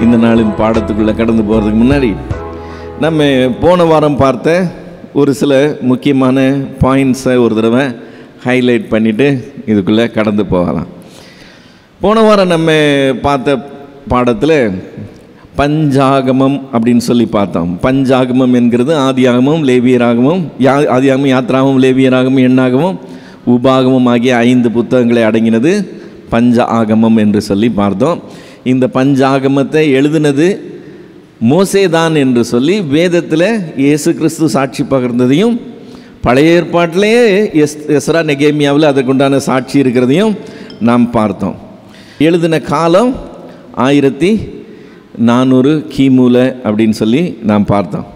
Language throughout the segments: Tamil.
இந்த நாளின் பாடத்துக்குள்ளே கடந்து போகிறதுக்கு முன்னாடி நம்ம போன வாரம் பார்த்த ஒரு சில முக்கியமான பாயிண்ட்ஸை ஒரு தடவை ஹைலைட் பண்ணிவிட்டு இதுக்குள்ளே கடந்து போகலாம். போன வாரம் நம்ம பார்த்த பாடத்தில் பஞ்சாகமம் அப்படின்னு சொல்லி பார்த்தோம். பஞ்சாகமம் என்கிறது ஆதியாகமம், லேவியராகமம், ஆதியாகமம், யாத்ராகமம், லேவியராகமம், எண்ணாகமம், உபாகமம் ஆகிய 5 புத்தகங்களை அடங்கினது பஞ்ச ஆகமம் என்று சொல்லி பார்த்தோம். இந்த பஞ்சாகமத்தை எழுதினது மோசேதான் என்று சொல்லி வேதத்தில் இயேசு கிறிஸ்து சாட்சி பகிர்ந்ததையும், பழைய ஏற்பாட்டிலேயே எஸ்ரா நெகேமியாவில் அதற்குண்டான சாட்சி இருக்கிறதையும் நாம் பார்த்தோம். எழுதின காலம் 1400 கிமுல அப்படின்னு சொல்லி நாம் பார்த்தோம்.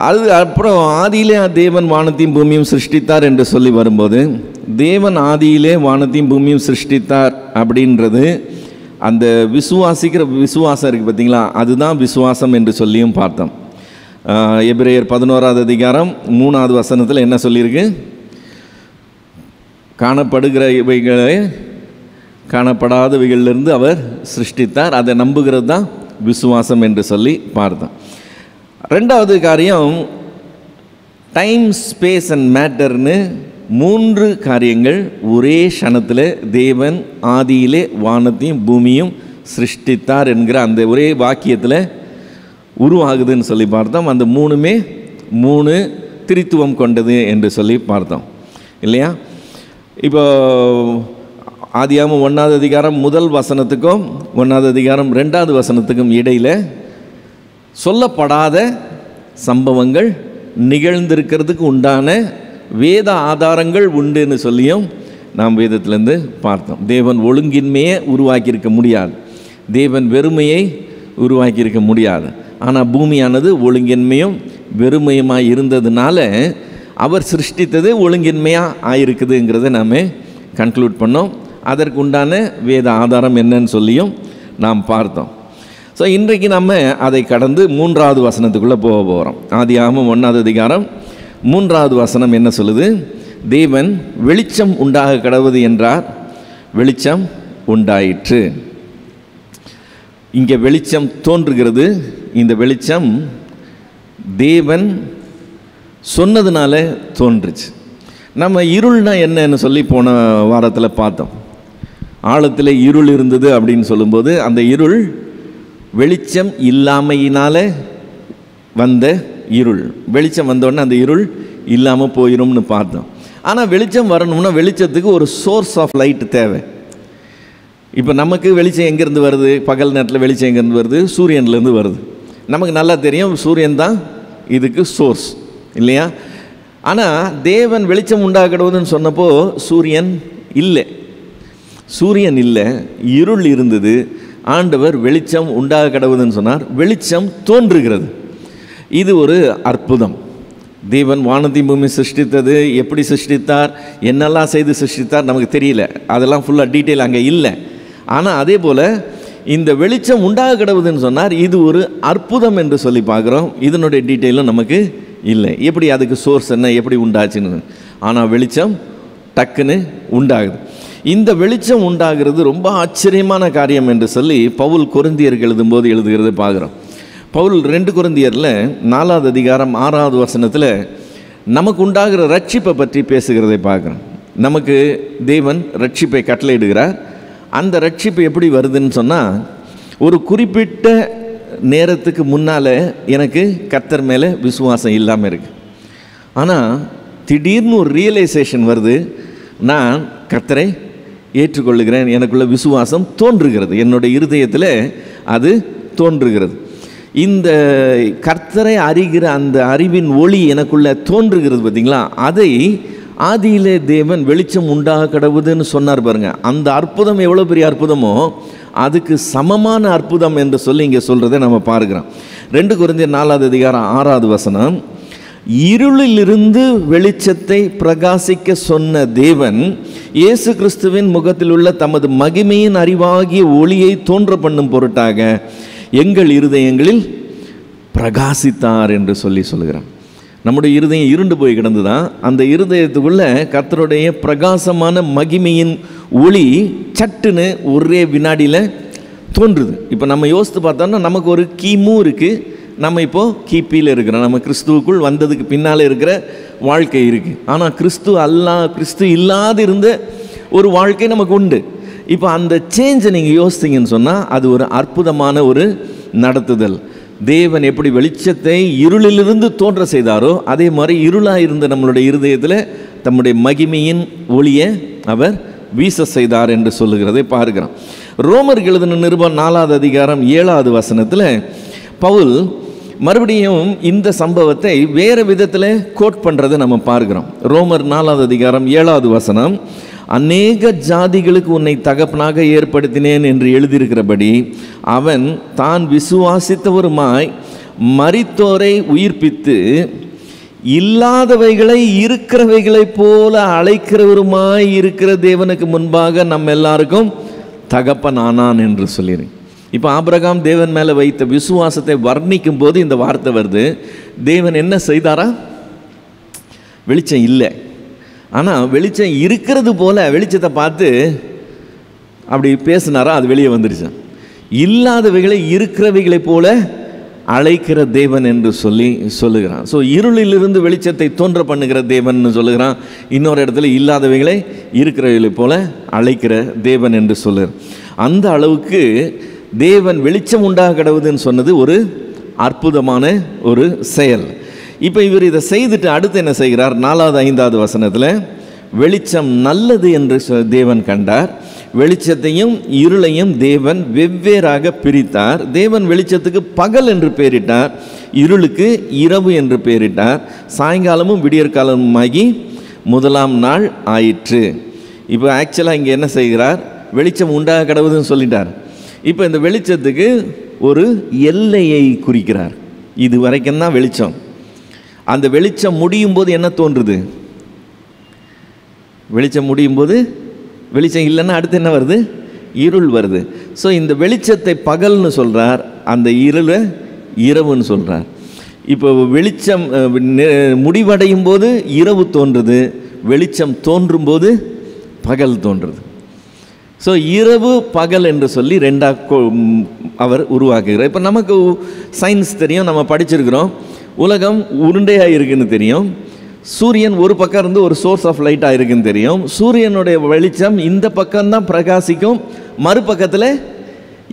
அது அப்புறம் ஆதியிலே தேவன் வானத்தையும் பூமியும் சிருஷ்டித்தார் என்று சொல்லி வரும்போது, தேவன் ஆதியிலே வானத்தையும் பூமியும் சிருஷ்டித்தார் அப்படின்றது அந்த விசுவாசிக்கிற விசுவாசம் இருக்குது பார்த்தீங்களா, அதுதான் விசுவாசம் என்று சொல்லியும் பார்த்தோம். எபிரேயர் 11வது அதிகாரம் 3வது வசனத்தில் என்ன சொல்லியிருக்கு? காணப்படுகிற இவைகளை காணப்படாதவைகளிலிருந்து அவர் சிருஷ்டித்தார், அதை நம்புகிறது தான் விசுவாசம் என்று சொல்லி பார்த்தோம். ரெண்டாவது காரியம் டைம், ஸ்பேஸ் அண்ட் மேட்டர்னு 3 காரியங்கள் ஒரே க்ஷணத்தில் தேவன் ஆதியிலே வானத்தையும் பூமியும் சிருஷ்டித்தார் என்கிற அந்த ஒரே வாக்கியத்தில் உருவாகுதுன்னு சொல்லி பார்த்தோம். அந்த 3மே 3 திரித்துவம் கொண்டது என்று சொல்லி பார்த்தோம் இல்லையா? இப்போ ஆதியாகமம் 1வது அதிகாரம் 1 வசனத்துக்கும் 1வது அதிகாரம் 2வது வசனத்துக்கும் இடையில் சொல்லப்படாத சம்பவங்கள் நிகழ்ந்திருக்கிறதுக்கு உண்டான வேத ஆதாரங்கள் உண்டுன்னு சொல்லியும் நாம் வேதத்திலேருந்து பார்த்தோம். தேவன் ஒழுங்கின்மையை உருவாக்கியிருக்க முடியாது, தேவன் வெறுமையை உருவாக்கியிருக்க முடியாது. ஆனால் பூமியானது ஒழுங்கின்மையும் வெறுமையுமாக இருந்ததுனால அவர் சிருஷ்டித்தது ஒழுங்கின்மையாக ஆயிருக்குதுங்கிறத நாம் கன்க்ளூட் பண்ணோம். அதற்கு உண்டான வேத ஆதாரம் என்னன்னு சொல்லியும் நாம் பார்த்தோம். ஸோ இன்றைக்கு நம்ம அதை கடந்து 3வது வசனத்துக்குள்ளே போக போகிறோம். ஆதியாகமம் 1வது அதிகாரம் 3வது வசனம் என்ன சொல்லுது? தேவன் வெளிச்சம் உண்டாக கடவுது என்றார், வெளிச்சம் உண்டாயிற்று. இங்கே வெளிச்சம் தோன்றுகிறது. இந்த வெளிச்சம் தேவன் சொன்னதுனால தோன்றுச்சு. நம்ம இருள்னா என்னன்னு சொல்லி போன வாரத்தில் பார்த்தோம். ஆழத்தில் இருள் இருந்தது அப்படின்னு சொல்லும்போது அந்த இருள் வெளிச்சம் இல்லாமையினால் வந்த இருள். வெளிச்சம் வந்தோடனே அந்த இருள் இல்லாமல் போயிடும்னு பார்த்தோம். ஆனால் வெளிச்சம் வரணும்னா வெளிச்சத்துக்கு ஒரு சோர்ஸ் ஆஃப் லைட் தேவை. இப்போ நமக்கு வெளிச்சம் எங்கேருந்து வருது? பகல் நேரத்தில் வெளிச்சம் எங்கேருந்து வருது? சூரியன்லேருந்து வருது. நமக்கு நல்லா தெரியும் சூரியன் தான் இதுக்கு சோர்ஸ் இல்லையா? ஆனால் தேவன் வெளிச்சம் உண்டாக்கடுவதுன்னு சொன்னப்போ சூரியன் இல்லை, சூரியன் இல்லை, இருள் இருந்தது. ஆண்டவர் வெளிச்சம் உண்டாக கடவுதுன்னு சொன்னார், வெளிச்சம் தோன்றுகிறது. இது ஒரு அற்புதம். தேவன் வானத்தையும் பூமி சிருஷ்டித்தது எப்படி சிருஷ்டித்தார், என்னெல்லாம் செய்து சிருஷ்டித்தார் நமக்கு தெரியல, அதெல்லாம் ஃபுல்லாக டீட்டெயில் அங்கே இல்லை. ஆனால் அதே போல் இந்த வெளிச்சம் உண்டாக கடவுதுன்னு சொன்னார், இது ஒரு அற்புதம் என்று சொல்லி பார்க்குறோம். இதனுடைய டீட்டெயிலும் நமக்கு இல்லை, எப்படி அதுக்கு சோர்ஸ் என்ன, எப்படி உண்டாச்சுன்னு. ஆனால் வெளிச்சம் டக்குன்னு உண்டாகுது. இந்த வெளிச்சம் உண்டாகிறது ரொம்ப ஆச்சரியமான காரியம் என்று சொல்லி பவுல் கொரிந்தியருக்கு எழுதும்போது எழுதுகிறது பார்க்குறோம். பவுல் 2 கொரிந்தியரில் 4வது அதிகாரம் 6வது வசனத்தில் நமக்கு உண்டாகிற ரட்சிப்பை பற்றி பேசுகிறதை பார்க்குறோம். நமக்கு தேவன் ரட்சிப்பை கட்டளையிடுகிறார். அந்த ரட்சிப்பு எப்படி வருதுன்னு சொன்னால், ஒரு குறிப்பிட்ட நேரத்துக்கு முன்னால் எனக்கு கர்த்தர் மேலே விசுவாசம் இல்லாமல் இருக்குது. ஆனால் திடீர்னு ஒரு ரியலைசேஷன் வருது, நான் கர்த்தரை ஏற்றுக்கொள்ளுகிறேன், எனக்குள்ள விசுவாசம் தோன்றுகிறது, என்னுடைய இருதயத்தில் அது தோன்றுகிறது. இந்த கர்த்தரை அறிகிற அந்த அறிவின் ஒளி எனக்குள்ள தோன்றுகிறது பார்த்தீங்களா? அதை ஆதியிலே தேவன் வெளிச்சம் உண்டாக கடவுதுன்னு சொன்னார் பாருங்க. அந்த அற்புதம் எவ்வளோ பெரிய அற்புதமோ அதுக்கு சமமான அற்புதம் என்று சொல்லி இங்கே சொல்கிறத நம்ம பார்க்குறோம். 2 கொரிந்தியர் 4வது அதிகாரம் 6வது வசனம், இருளிலிருந்து வெளிச்சத்தை பிரகாசிக்க சொன்ன தேவன் இயேசு கிறிஸ்துவின் முகத்தில் உள்ள தமது மகிமையின் அறிவாகிய ஒளியை தோன்ற பண்ணும் பொருட்டாக எங்கள் இருதயங்களில் பிரகாசித்தார் என்று சொல்லுகிறார். நம்முடைய இருதயம் இருண்டு போய் கிடந்துதான், அந்த இருதயத்துக்குள்ள கர்த்தருடைய பிரகாசமான மகிமையின் ஒளி சட்டுன்னு ஒரே வினாடியில் தோன்றுது. இப்போ நம்ம யோசித்து பார்த்தோம்னா நமக்கு ஒரு கிமு இருக்குது, நம்ம இப்போது கிபியில் இருக்கிறோம், நம்ம கிறிஸ்துவுக்குள் வந்ததுக்கு பின்னால் இருக்கிற வாழ்க்கை இருக்குது. ஆனால் கிறிஸ்து இல்லாது இருந்த ஒரு வாழ்க்கை நமக்கு உண்டு. இப்போ அந்த சேஞ்சை நீங்கள் யோசித்தீங்கன்னு சொன்னால் அது ஒரு அற்புதமான ஒரு நடத்துதல். தேவன் எப்படி வெளிச்சத்தை இருளிலிருந்து தோன்ற செய்தாரோ அதே மாதிரி இருளாக இருந்த நம்மளுடைய இருதயத்தில் தம்முடைய மகிமையின் ஒளியை அவர் வீச செய்தார் என்று சொல்லுகிறதை பார்க்கிறோம். ரோமருக்கு எழுதின நிருபம் 4வது அதிகாரம் 7வது வசனத்தில் பவுல் மறுபடியும் இந்த சம்பவத்தை வேறு விதத்தில் கோட் பண்ணுறதை நம்ம பார்க்கிறோம். ரோமர் 4வது அதிகாரம் 7வது வசனம், அநேக ஜாதிகளுக்கு உன்னை தகப்பனாக ஏற்படுத்தினேன் என்று எழுதியிருக்கிறபடி அவன் தான் விசுவாசித்தவருமாய் மரித்தோரை உயிர்ப்பித்து இல்லாதவைகளை இருக்கிறவைகளைப் போல அழைக்கிறவருமாய் இருக்கிற தேவனுக்கு முன்பாக நம்ம எல்லாருக்கும் தகப்பனானான் என்று சொல்லிடுறேன். இப்போ ஆபிரகாம் தேவன் மேலே வைத்த விசுவாசத்தை வர்ணிக்கும் போது இந்த வார்த்தை வருது. தேவன் என்ன செய்தாரா? வெளிச்சம் இல்லை, ஆனால் வெளிச்சம் இருக்கிறது போல வெளிச்சத்தை பார்த்து அப்படி பேசினாரா, அது வெளியே வந்துடுச்சு. இல்லாதவைகளை இருக்கிறவைகளை போல அழைக்கிற தேவன் என்று சொல்லுகிறான். ஸோ இருளிலிருந்து வெளிச்சத்தை தோன்ற பண்ணுகிற தேவன் சொல்லுகிறான். இன்னொரு இடத்துல இல்லாதவைகளை இருக்கிறவைகளை போல அழைக்கிற தேவன் என்று சொல்லுகிறான். அந்த அளவுக்கு தேவன் வெளிச்சம் உண்டாக கடவுதுன்னு சொன்னது ஒரு அற்புதமான ஒரு செயல். இப்போ இவர் இதை செய்துட்டு அடுத்து என்ன செய்கிறார்? 4வது 5வது வசனத்தில் வெளிச்சம் நல்லது என்று தேவன் கண்டார், வெளிச்சத்தையும் இருளையும் தேவன் வெவ்வேறாக பிரித்தார். தேவன் வெளிச்சத்துக்கு பகல் என்று பெயரிட்டார், இருளுக்கு இரவு என்று பெயரிட்டார். சாயங்காலமும் விடியற்காலமுமாகி முதலாம் நாள் ஆயிற்று. இப்போ ஆக்சுவலாக இங்கே என்ன செய்கிறார்? வெளிச்சம் உண்டாக கடவுதுன்னு சொல்லிட்டார். இப்போ இந்த வெளிச்சத்துக்கு ஒரு எல்லையை குறிக்கிறார். இது வரைக்கும் தான் வெளிச்சம். அந்த வெளிச்சம் முடியும் போது என்ன தோன்றுது? வெளிச்சம் முடியும் போது வெளிச்சம் இல்லைன்னா அடுத்து என்ன வருது? இருள் வருது. ஸோ இந்த வெளிச்சத்தை பகல்னு சொல்கிறார், அந்த இருளை இரவுன்னு சொல்கிறார். இப்போ வெளிச்சம் முடிவடையும் போது இரவு தோன்றுது, வெளிச்சம் தோன்றும் போது பகல் தோன்றுது. ஸோ இரவு பகல் என்று சொல்லி ரெண்டாக அவர் உருவாக்குகிறார். இப்போ நமக்கு சயின்ஸ் தெரியும், நம்ம படிச்சிருக்கிறோம். உலகம் உருண்டையாக இருக்குன்னு தெரியும். சூரியன் ஒரு பக்கம் இருந்து ஒரு சோர்ஸ் ஆஃப் லைட்டாக இருக்குன்னு தெரியும். சூரியனுடைய வெளிச்சம் இந்த பக்கம்தான் பிரகாசிக்கும், மறுபக்கத்தில்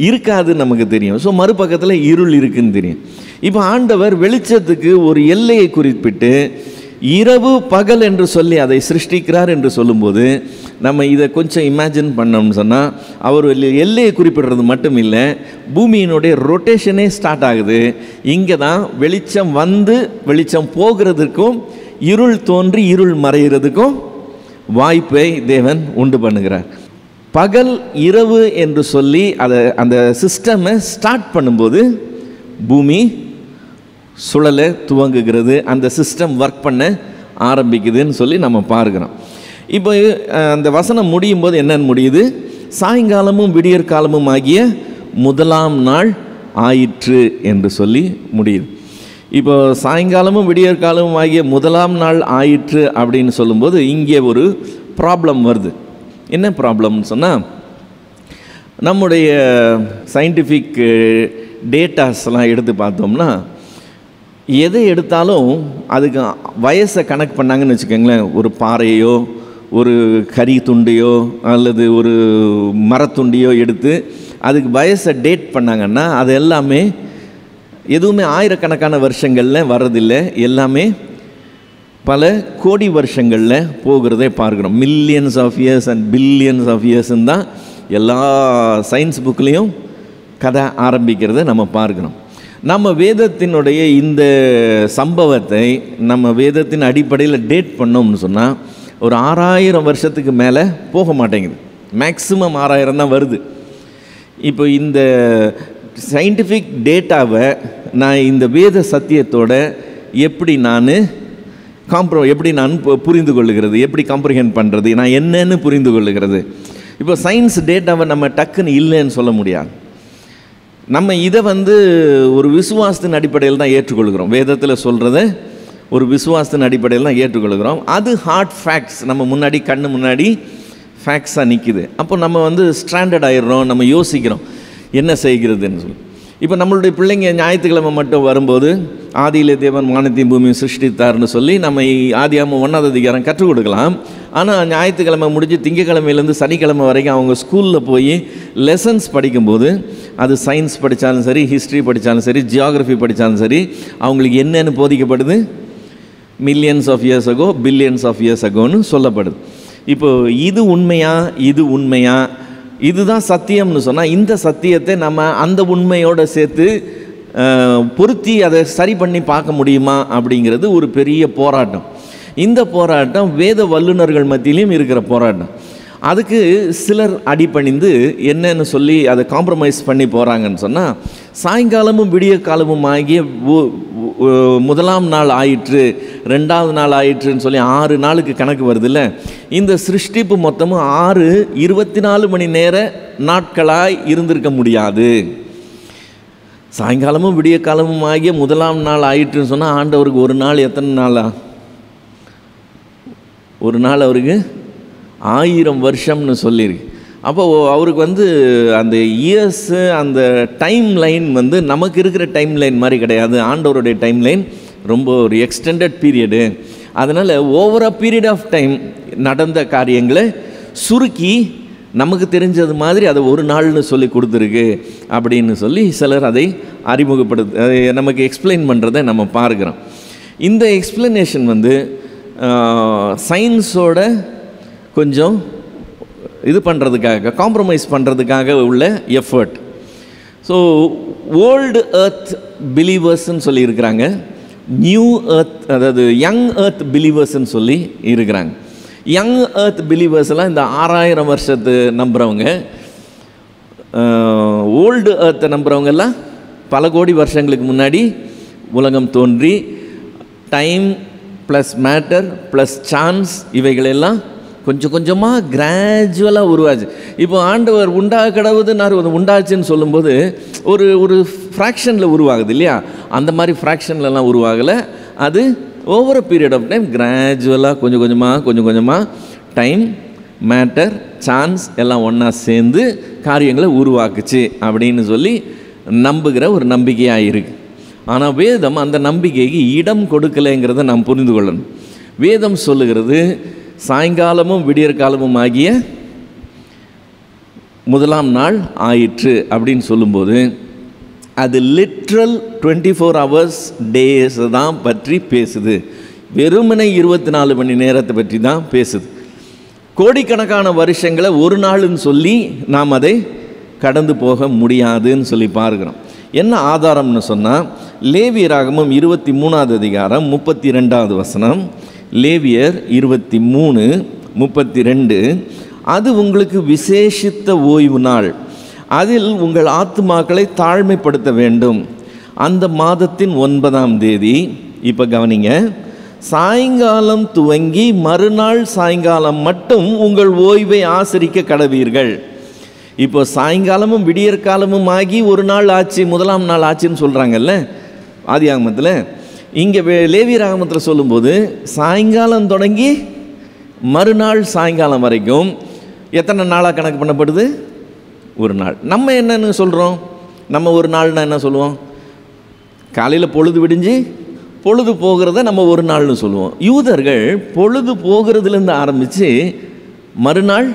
இருக்காதுன்னு நமக்கு தெரியும். ஸோ மறுபக்கத்தில் இருள் இருக்குன்னு தெரியும். இப்போ ஆண்டவர் வெளிச்சத்துக்கு ஒரு எல்லையை குறிப்பிட்டு இரவு பகல் என்று சொல்லி அதை சிருஷ்டிக்கிறார் என்று சொல்லும்போது நம்ம இதை கொஞ்சம் இமேஜின் பண்ணோம்னு சொன்னால் அவர் எல்லையை குறிப்பிடுறது மட்டும் இல்லை, பூமியினுடைய ரொட்டேஷனே ஸ்டார்ட் ஆகுது. இங்கே தான் வெளிச்சம் வந்து வெளிச்சம் போகிறதுக்கும் இருள் தோன்றி இருள் மறைகிறதுக்கும் வாய்ப்பை தேவன் உண்டு பண்ணுகிறார். பகல் இரவு என்று சொல்லி அந்த சிஸ்டமை ஸ்டார்ட் பண்ணும்போது பூமி சுழல துவங்குகிறது, அந்த சிஸ்டம் ஒர்க் பண்ண ஆரம்பிக்குதுன்னு சொல்லி நம்ம பார்க்குறோம். இப்போ அந்த வசனம் முடியும் போது என்னன்னு முடியுது? சாயங்காலமும் விடியற்காலமும் ஆகிய முதலாம் நாள் ஆயிற்று என்று சொல்லி முடியுது. இப்போ சாயங்காலமும் விடியற்காலமும் ஆகிய முதலாம் நாள் ஆயிற்று அப்படின்னு சொல்லும்போது இங்கே ஒரு ப்ராப்ளம் வருது. என்ன ப்ராப்ளம்னு சொன்னால், நம்முடைய சயின்டிஃபிக் டேட்டாஸ்லாம் எடுத்து பார்த்தோம்னா எதை எடுத்தாலும் அதுக்கு வயசை கனெக்ட் பண்ணாங்கன்னு வச்சுக்கோங்களேன். ஒரு பாறையோ ஒரு கறி துண்டையோ அல்லது ஒரு மரத்துண்டையோ எடுத்து அதுக்கு வயசை டேட் பண்ணாங்கன்னா அது எல்லாமே எதுவுமே ஆயிரக்கணக்கான வருஷங்களில் வர்றதில்லை, எல்லாமே பல கோடி வருஷங்களில் போகிறதே பார்க்குறோம். Millions of years and billions of இயர்ஸ்ன்னு தான் எல்லா சயின்ஸ் புக்லேயும் கதை ஆரம்பிக்கிறத நம்ம பார்க்குறோம். நம்ம வேதத்தினுடைய இந்த சம்பவத்தை நம்ம வேதத்தின் அடிப்படையில் டேட் பண்ணோம்னு சொன்னால் ஒரு 6000 வருஷத்துக்கு மேலே போக மாட்டேங்குது. மேக்ஸிமம் 6000 தான் வருது. இப்போ இந்த சயின்டிஃபிக் டேட்டாவை நான் இந்த வேத சத்தியத்தோட எப்படி நான் புரிந்து கொள்ளுகிறது, எப்படி காம்ப்ரிஹெண்ட் பண்ணுறது, நான் என்னன்னு புரிந்து கொள்ளுகிறது. இப்போ சயின்ஸ் டேட்டாவை நம்ம டக்குன்னு இல்லைன்னு சொல்ல முடியாது. நம்ம இதை ஒரு விசுவாசத்தின் அடிப்படையில் தான் ஏற்றுக்கொள்கிறோம். வேதத்தில் சொல்கிறத ஒரு விசுவாசத்தின் அடிப்படையில் தான் ஏற்றுக்கொள்கிறோம். அது ஹார்ட் ஃபேக்ட்ஸ், நம்ம கண்ணு முன்னாடி ஃபேக்ட்ஸாக நிற்கிது. அப்போ நம்ம ஸ்டாண்டர்ட் ஆயிடுறோம், நம்ம யோசிக்கிறோம். என்ன செய்கிறதுன்னு சொல்லி. இப்போ நம்மளுடைய பிள்ளைங்க ஞாயிற்றுக்கிழமை மட்டும் வரும்போது ஆதியிலே தேவன் வானத்தையும் பூமியும் சிருஷ்டித்தார்னு சொல்லி நம்ம ஆதியாகமம் 1ஆவது அதிகாரம் கற்றுக் கொடுக்கலாம். ஆனால் ஞாயிற்றுக்கிழமை முடிஞ்சு திங்கக்கிழமையிலேருந்து சனிக்கிழமை வரைக்கும் அவங்க ஸ்கூலில் போய் லெசன்ஸ் படிக்கும்போது, அது சயின்ஸ் படித்தாலும் சரி, ஹிஸ்ட்ரி படித்தாலும் சரி, ஜியாகிரஃபி படித்தாலும் சரி, அவங்களுக்கு என்னென்னு போதிக்கப்படுது? Millions of years ago, billions of years அகோன்னு சொல்லப்படுது. இப்போது இது உண்மையா, இது உண்மையா, இதுதான் சத்தியம்னு சொன்னால், இந்த சத்தியத்தை நம்ம அந்த உண்மையோடு சேர்த்து பொருத்தி அதை சரி பண்ணி பார்க்க முடியுமா அப்படிங்கிறது ஒரு பெரிய போராட்டம். இந்த போராட்டம் வேத வல்லுநர்கள் மத்தியிலையும் இருக்கிற போராட்டம். அதுக்கு சிலர் அடிபணிந்து என்னன்னு சொல்லி அதை காம்ப்ரமைஸ் பண்ணி போகிறாங்கன்னு சொன்னால், சாயங்காலமும் விடிய காலமும் ஆகிய முதலாம் நாள் ஆயிற்று, 2வது நாள் ஆயிற்றுன்னு சொல்லி 6 நாளுக்கு கணக்கு வருதுல்ல. இந்த சிருஷ்டிப்பு மொத்தமும் 24 மணி நேர நாட்களாய் இருந்திருக்க முடியாது. சாயங்காலமும் விடிய காலமும் ஆகிய முதலாம் நாள் ஆயிற்றுன்னு சொன்னால், ஆண்டவருக்கு ஒரு நாள் எத்தனை நாளா? ஒரு நாள் அவருக்கு 1000 வருஷம்னு சொல்லியிருக்கு. அப்போ அவருக்கு அந்த இயர்ஸு, அந்த டைம் லைன் நமக்கு இருக்கிற டைம் லைன் மாதிரி கிடையாது. ஆண்டவருடைய டைம் லைன் ரொம்ப ஒரு எக்ஸ்டெண்டட் பீரியடு. அதனால் over a period of time நடந்த காரியங்களை சுருக்கி நமக்கு தெரிஞ்சது மாதிரி அதை ஒரு நாள்னு சொல்லி கொடுத்துருக்கு அப்படின்னு சொல்லி சிலர் அதை அதை நமக்கு எக்ஸ்பிளைன் பண்ணுறதை நம்ம பார்க்குறோம். இந்த எக்ஸ்பிளனேஷன் சயின்ஸோட கொஞ்சம் இது பண்ணுறதுக்காக, காம்ப்ரமைஸ் பண்ணுறதுக்காக உள்ள எஃபர்ட். ஸோ ஓல்டு எர்த் பிலீவர்ஸ்ன்னு சொல்லி இருக்கிறாங்க, நியூ எர்த், அதாவது யங் எர்த் பிலீவர்ஸ்ன்னு சொல்லி இருக்கிறாங்க. யங் எர்த் பிலீவர்ஸ்லாம் இந்த 6000 வருஷத்து நம்புகிறவங்க. ஓல்டு எர்த்தை நம்புகிறவங்கெல்லாம் பல கோடி வருஷங்களுக்கு முன்னாடி உலகம் தோன்றி time plus matter plus chance இவைகளெல்லாம் கொஞ்சம் கொஞ்சமாக கிராஜுவலாக உருவாச்சு. இப்போ ஆண்டவர் உண்டாக கடவுதுன்னு உண்டாச்சுன்னு சொல்லும்போது ஒரு ஃப்ராக்ஷனில் உருவாகுது இல்லையா? அந்த மாதிரி ஃப்ராக்ஷன்லலாம் உருவாகலை. அது over a period of time கிராஜுவலாக கொஞ்சம் கொஞ்சமாக டைம், மேட்டர், சான்ஸ் எல்லாம் ஒன்றா சேர்ந்து காரியங்களை உருவாக்குச்சு அப்படின்னு சொல்லி நம்புகிற ஒரு நம்பிக்கையாக இருக்குது. ஆனால் வேதம் அந்த நம்பிக்கைக்கு இடம் கொடுக்கலைங்கிறத நாம் புரிந்து கொள்ளணும். வேதம் சொல்லுகிறது, சாயங்காலமும் விடியற் காலமும் ஆகிய முதலாம் நாள் ஆயிற்று அப்படின்னு சொல்லும்போது, அது லிட்ரல் 24 hours டேஸ் தான் பற்றி பேசுது. வெறுமனை 24 மணி நேரத்தை பற்றி தான் பேசுது. கோடிக்கணக்கான வருஷங்களை ஒரு நாள்னு சொல்லி நாம் அதை கடந்து போக முடியாதுன்னு சொல்லி பார்க்குறோம். என்ன ஆதாரம்னு சொன்னால், லேவியராகமம் 23ஆவது அதிகாரம் 32வது வசனம். லேவியர் 23:32, அது உங்களுக்கு விசேஷித்த ஓய்வு நாள், அதில் உங்கள் ஆத்துமாக்களை தாழ்மைப்படுத்த வேண்டும். அந்த மாதத்தின் 9ஆம் தேதி, இப்போ கவனிங்க, சாயங்காலம் துவங்கி மறுநாள் சாயங்காலம் மட்டும் உங்கள் ஓய்வை ஆசரிக்க கடவீர்கள். இப்போ சாயங்காலமும் விடியற்காலமும் ஆகி ஒரு நாள் ஆச்சு, முதலாம் நாள் ஆச்சுன்னு சொல்கிறாங்கல்ல ஆதியாகமத்தில். இங்கே லேவியராகமத்தில் சொல்லும்போது சாயங்காலம் தொடங்கி மறுநாள் சாயங்காலம் வரைக்கும் எத்தனை நாளாக கணக்கு பண்ணப்படுது? ஒரு நாள். நம்ம என்னன்னு சொல்கிறோம்? நம்ம ஒரு நாள்னா என்ன சொல்லுவோம்? காலையில் பொழுது விடிஞ்சு பொழுது போகிறத நம்ம ஒரு நாள்னு சொல்லுவோம். யூதர்கள் பொழுது போகிறதுலேருந்து ஆரம்பித்து மறுநாள்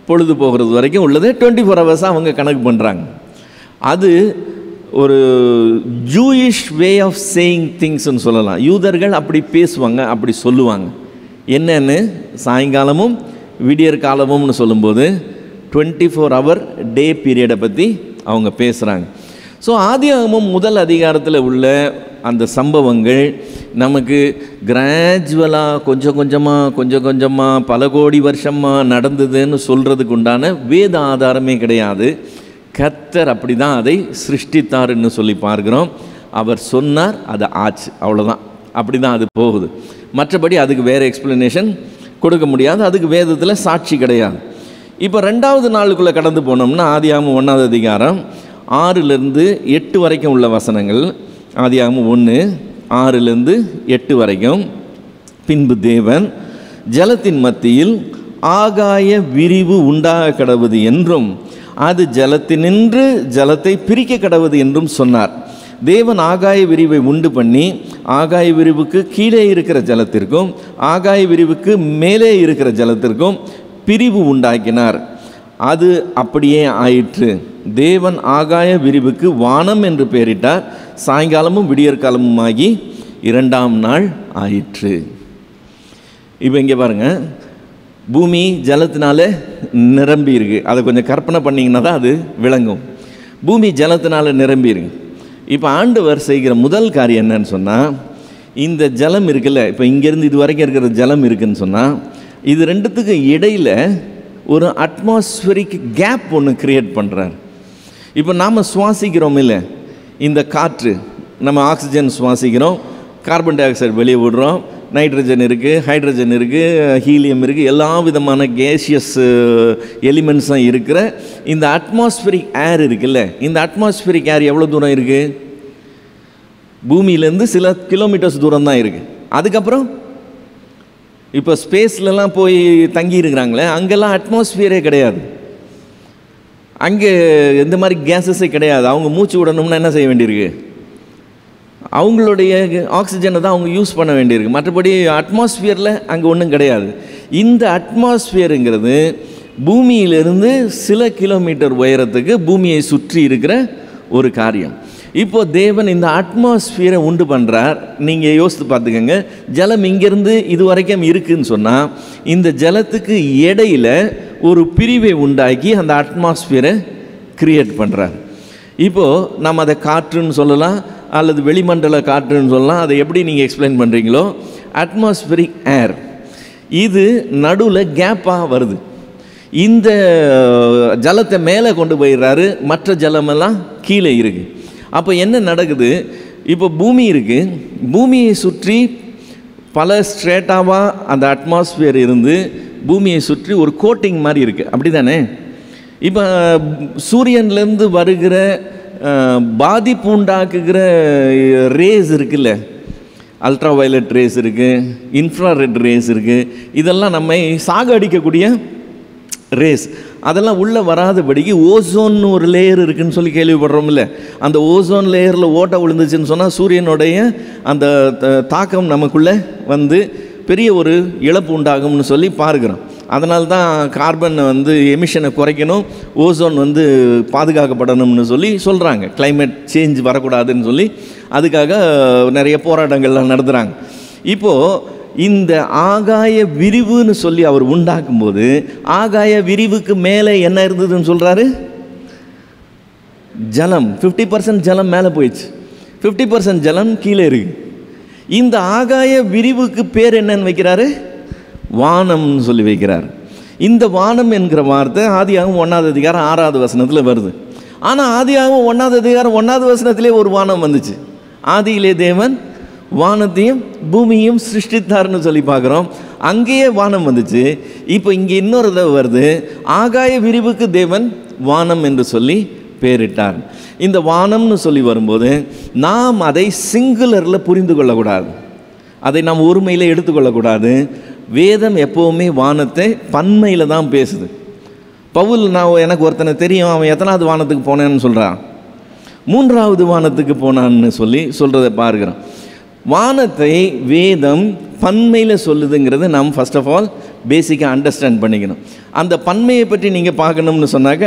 பொழுது போகிறது வரைக்கும் உள்ளது 24 hours அவங்க கணக்கு பண்ணுறாங்க. அது ஒரு ஜூயிஷ் வே ஆஃப் சேயிங் திங்ஸ்ன்னு சொல்லலாம். யூதர்கள் அப்படி பேசுவாங்க, அப்படி சொல்லுவாங்க. என்னன்னு, சாயங்காலமும் விடியற் காலமும்னு சொல்லும்போது 24 hour டே பீரியடை பற்றி அவங்க பேசுகிறாங்க. ஸோ ஆதியாகமம் முதல் அதிகாரத்தில் உள்ள அந்த சம்பவங்கள் நமக்கு கிராஜுவலாக கொஞ்சம் கொஞ்சமாக பல கோடி வருஷமாக நடந்ததுன்னு சொல்கிறதுக்கு உண்டான வேத ஆதாரமே கிடையாது. கர்த்தர் அப்படி தான் அதை சிருஷ்டித்தாருன்னு சொல்லி பார்க்குறோம். அவர் சொன்னார், அது ஆச்சு, அவ்வளோதான். அப்படி தான் அது போகுது. மற்றபடி அதுக்கு வேறு எக்ஸ்ப்ளனேஷன் கொடுக்க முடியாது. அதுக்கு வேதத்தில் சாட்சி கிடையாது. இப்போ 2வது நாளுக்குள்ளே கடந்து போனோம்னா, ஆதியாகமம் 1ஆவது அதிகாரம் 6-8 வரைக்கும் உள்ள வசனங்கள். ஆதியாகமம் 1:6-8 வரைக்கும். பின்பு தேவன் ஜலத்தின் மத்தியில் ஆகாய விரிவு உண்டாக கடவுது என்றும் அது ஜலத்தினின்று ஜலத்தை பிரிக்க கடவது என்றும் சொன்னார். தேவன் ஆகாய விரிவை உண்டு பண்ணி ஆகாய விரிவுக்கு கீழே இருக்கிற ஜலத்திற்கும் ஆகாய விரிவுக்கு மேலே இருக்கிற ஜலத்திற்கும் பிரிவு உண்டாக்கினார். அது அப்படியே ஆயிற்று. தேவன் ஆகாய விரிவுக்கு வானம் என்று பெயரிட்டார். சாயங்காலமும் விடியற்காலமும் ஆகி 2ஆம் நாள் ஆயிற்று. இப்போ இங்கே பாருங்கள், பூமி ஜலத்தினால நிரம்பி இருக்கு. அதை கொஞ்சம் கற்பனை பண்ணிங்கன்னா தான் அது விளங்கும். பூமி ஜலத்தினால நிரம்பி இருக்கு. இப்போ ஆண்டவர் செய்கிற முதல் காரியம் என்னன்னு சொன்னால், இந்த ஜலம் இருக்குல்ல, இப்போ இங்கேருந்து இது வரைக்கும் இருக்கிற ஜலம் இருக்குதுன்னு சொன்னால், இது ரெண்டுத்துக்கு இடையில் ஒரு அட்மாஸ்பியரிக் கேப் ஒன்று க்ரியேட் பண்ணுறார். இப்போ நாம் சுவாசிக்கிறோம் இல்லை, இந்த காற்று, நம்ம ஆக்சிஜன் சுவாசிக்கிறோம், கார்பன் டை ஆக்சைடு வெளியே விடுறோம், நைட்ரஜன் இருக்குது, ஹைட்ரஜன் இருக்குது, ஹீலியம் இருக்குது, எல்லா விதமான கேஷியஸ் எலிமெண்ட்ஸும் இருக்கிற இந்த அட்மாஸ்பியரிக் ஏர் இருக்குல்ல, இந்த அட்மாஸ்பியரிக் ஏர் எவ்வளோ தூரம் இருக்குது? பூமியிலேருந்து சில கிலோமீட்டர்ஸ் தூரம் தான் இருக்குது. அதுக்கப்புறம் இப்போ ஸ்பேஸ்லலாம் போய் தங்கி இருக்கிறாங்களே, அங்கெல்லாம் அட்மாஸ்பியரே கிடையாது. அங்கே இந்த மாதிரி கேஸஸே கிடையாது. அவங்க மூச்சு விடணும்னா என்ன செய்ய வேண்டியிருக்கு? அவங்களுடைய ஆக்சிஜனை தான் அவங்க யூஸ் பண்ண வேண்டியிருக்கு. மற்றபடி அட்மாஸ்பியரில் அங்கே ஒன்றும் கிடையாது. இந்த அட்மாஸ்பியருங்கிறது பூமியிலிருந்து சில கிலோமீட்டர் உயரத்துக்கு பூமியை சுற்றி இருக்கிற ஒரு காரியம். இப்போது தேவன் இந்த அட்மாஸ்பியரை உண்டு பண்ணுறார். நீங்கள் யோசித்து பார்த்துக்கோங்க, ஜலம் இங்கேருந்து இது வரைக்கும் இருக்குதுன்னு சொன்னால், இந்த ஜலத்துக்கு இடையில் ஒரு பிரிவை உண்டாக்கி அந்த அட்மாஸ்பியரை கிரியேட் பண்ணுறார். இப்போது நம்ம அதை காற்றுன்னு சொல்லலாம், அல்லது வெளிமண்டல காற்றுன்னு சொல்லலாம். அதை எப்படி நீங்கள் எக்ஸ்பிளைன் பண்ணுறீங்களோ, அட்மாஸ்பியரிக் ஏர் இது நடுவில் கேப்பாக வருது. இந்த ஜலத்தை மேலே கொண்டு போயிடுறாரு, மற்ற ஜலமெல்லாம் கீழே இருக்குது. அப்போ என்ன நடக்குது? இப்போ பூமி இருக்குது, பூமியை சுற்றி பல ஸ்ட்ரேட்டாவாக அந்த அட்மாஸ்பியர் இருந்து பூமியை சுற்றி ஒரு கோட்டிங் மாதிரி இருக்குது, அப்படி தானே? இப்போ சூரியன்லேருந்து வருகிற பாதிப்பு உண்டாக்குகிற ரேஸ் இருக்குல்ல, அல்ட்ரா வயலட் ரேஸ் இருக்குது, இன்ஃப்ராரெட் ரேஸ் இருக்குது, இதெல்லாம் நம்மை சாக அடிக்கக்கூடிய ரேஸ். அதெல்லாம் உள்ளே வராதபடிக்கு ஓசோன் ஒரு லேயர் இருக்குதுன்னு சொல்லி கேள்விப்படுறோம்ல, அந்த ஓசோன் லேயரில் ஓட்டை விழுந்துச்சுன்னு சொன்னால் சூரியனுடைய அந்த தாக்கம் நமக்குள்ளே வந்து பெரிய ஒரு இழப்பு உண்டாகும்னு சொல்லி பார்க்குறோம். அதனால்தான் கார்பன் எமிஷனை குறைக்கணும், ஓசோன் பாதுகாக்கப்படணும்னு சொல்லி சொல்கிறாங்க. கிளைமேட் சேஞ்ச் வரக்கூடாதுன்னு சொல்லி அதுக்காக நிறைய போராட்டங்கள்லாம் நடத்துகிறாங்க. இப்போது இந்த ஆகாய விரிவுன்னு சொல்லி அவர் உண்டாக்கும்போது, ஆகாய விரிவுக்கு மேலே என்ன இருந்ததுன்னு சொல்கிறாரு? ஜலம். 50% ஜலம் மேலே போயிடுச்சு, 50% ஜலம் கீழே இருக்கு. இந்த ஆகாய விரிவுக்கு பேர் என்னன்னு வைக்கிறாரு? வானம்னு சொல்லி வைக்கிறார். இந்த வானம் என்கிற வார்த்தை ஆதியாகமம் 1ஆம் அதிகாரம் 6வது வசனத்தில் வருது. ஆனால் ஆதியாகமம் 1ஆம் அதிகாரம் 1வது வசனத்திலே ஒரு வானம் வந்துச்சு. ஆதியிலே தேவன் வானத்தையும் பூமியும் சிருஷ்டித்தார்னு சொல்லி பார்க்குறோம். அங்கேயே வானம் வந்துச்சு. இப்போ இங்கே இன்னொரு தடவை வருது, ஆகாய விரிவுக்கு தேவன் வானம் என்று சொல்லி பேரிட்டார். இந்த வானம்னு சொல்லி வரும்போது நாம் அதை சிங்குலரில் புரிந்து கொள்ளக்கூடாது, அதை நாம் ஒருமையில் எடுத்துக்கொள்ளக்கூடாது. வேதம் எப்போவுமே வானத்தை பன்மையில் தான் பேசுது. பவுல், நான் எனக்கு ஒருத்தனை தெரியும், அவன் எத்தனாவது வானத்துக்கு போனேன்னு சொல்கிறான், 3வது வானத்துக்கு போனான்னு சொல்லி சொல்கிறத பார்க்குறோம். வானத்தை வேதம் பன்மையில் சொல்லுதுங்கிறது நாம் ஃபர்ஸ்ட் ஆஃப் ஆல் பேசிக்காக அண்டர்ஸ்டாண்ட் பண்ணிக்கணும். அந்த பன்மையை பற்றி நீங்கள் பார்க்கணும்னு சொன்னாக்க,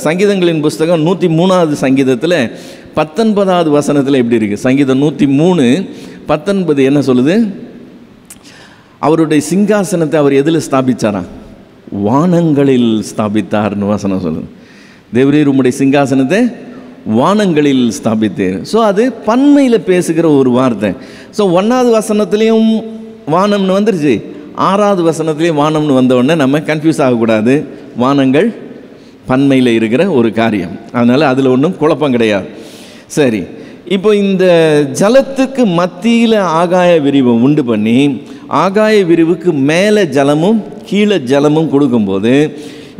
சங்கீதங்களின் புஸ்தகம் 103வது சங்கீதத்தில் 19வது வசனத்தில் எப்படி இருக்குது? சங்கீதம் 103:19 என்ன சொல்லுது? அவருடைய சிங்காசனத்தை அவர் எதில் ஸ்தாபித்தாரா? வானங்களில் ஸ்தாபித்தார்னு வசனம் சொல்லுது. தேவரீர் உம்முடைய சிங்காசனத்தை வானங்களில் ஸ்தாபித்தேன். ஸோ அது பன்மையில் பேசுகிற ஒரு வார்த்தை. ஸோ 1வது வசனத்துலேயும் வானம்னு வந்துருச்சு, 6வது வசனத்துலேயும் வானம்னு வந்தவுடனே நம்ம கன்ஃபியூஸ் ஆகக்கூடாது. வானங்கள் பன்மையில் இருக்கிற ஒரு காரியம், அதனால் அதில் ஒன்றும் குழப்பம் கிடையாது. சரி, இப்போ இந்த ஜலத்துக்கு மத்தியில் ஆகாய விரிவை உண்டு பண்ணி ஆகாய விரிவுக்கு மேலே ஜலமும் கீழே ஜலமும் கொடுக்கும்போது,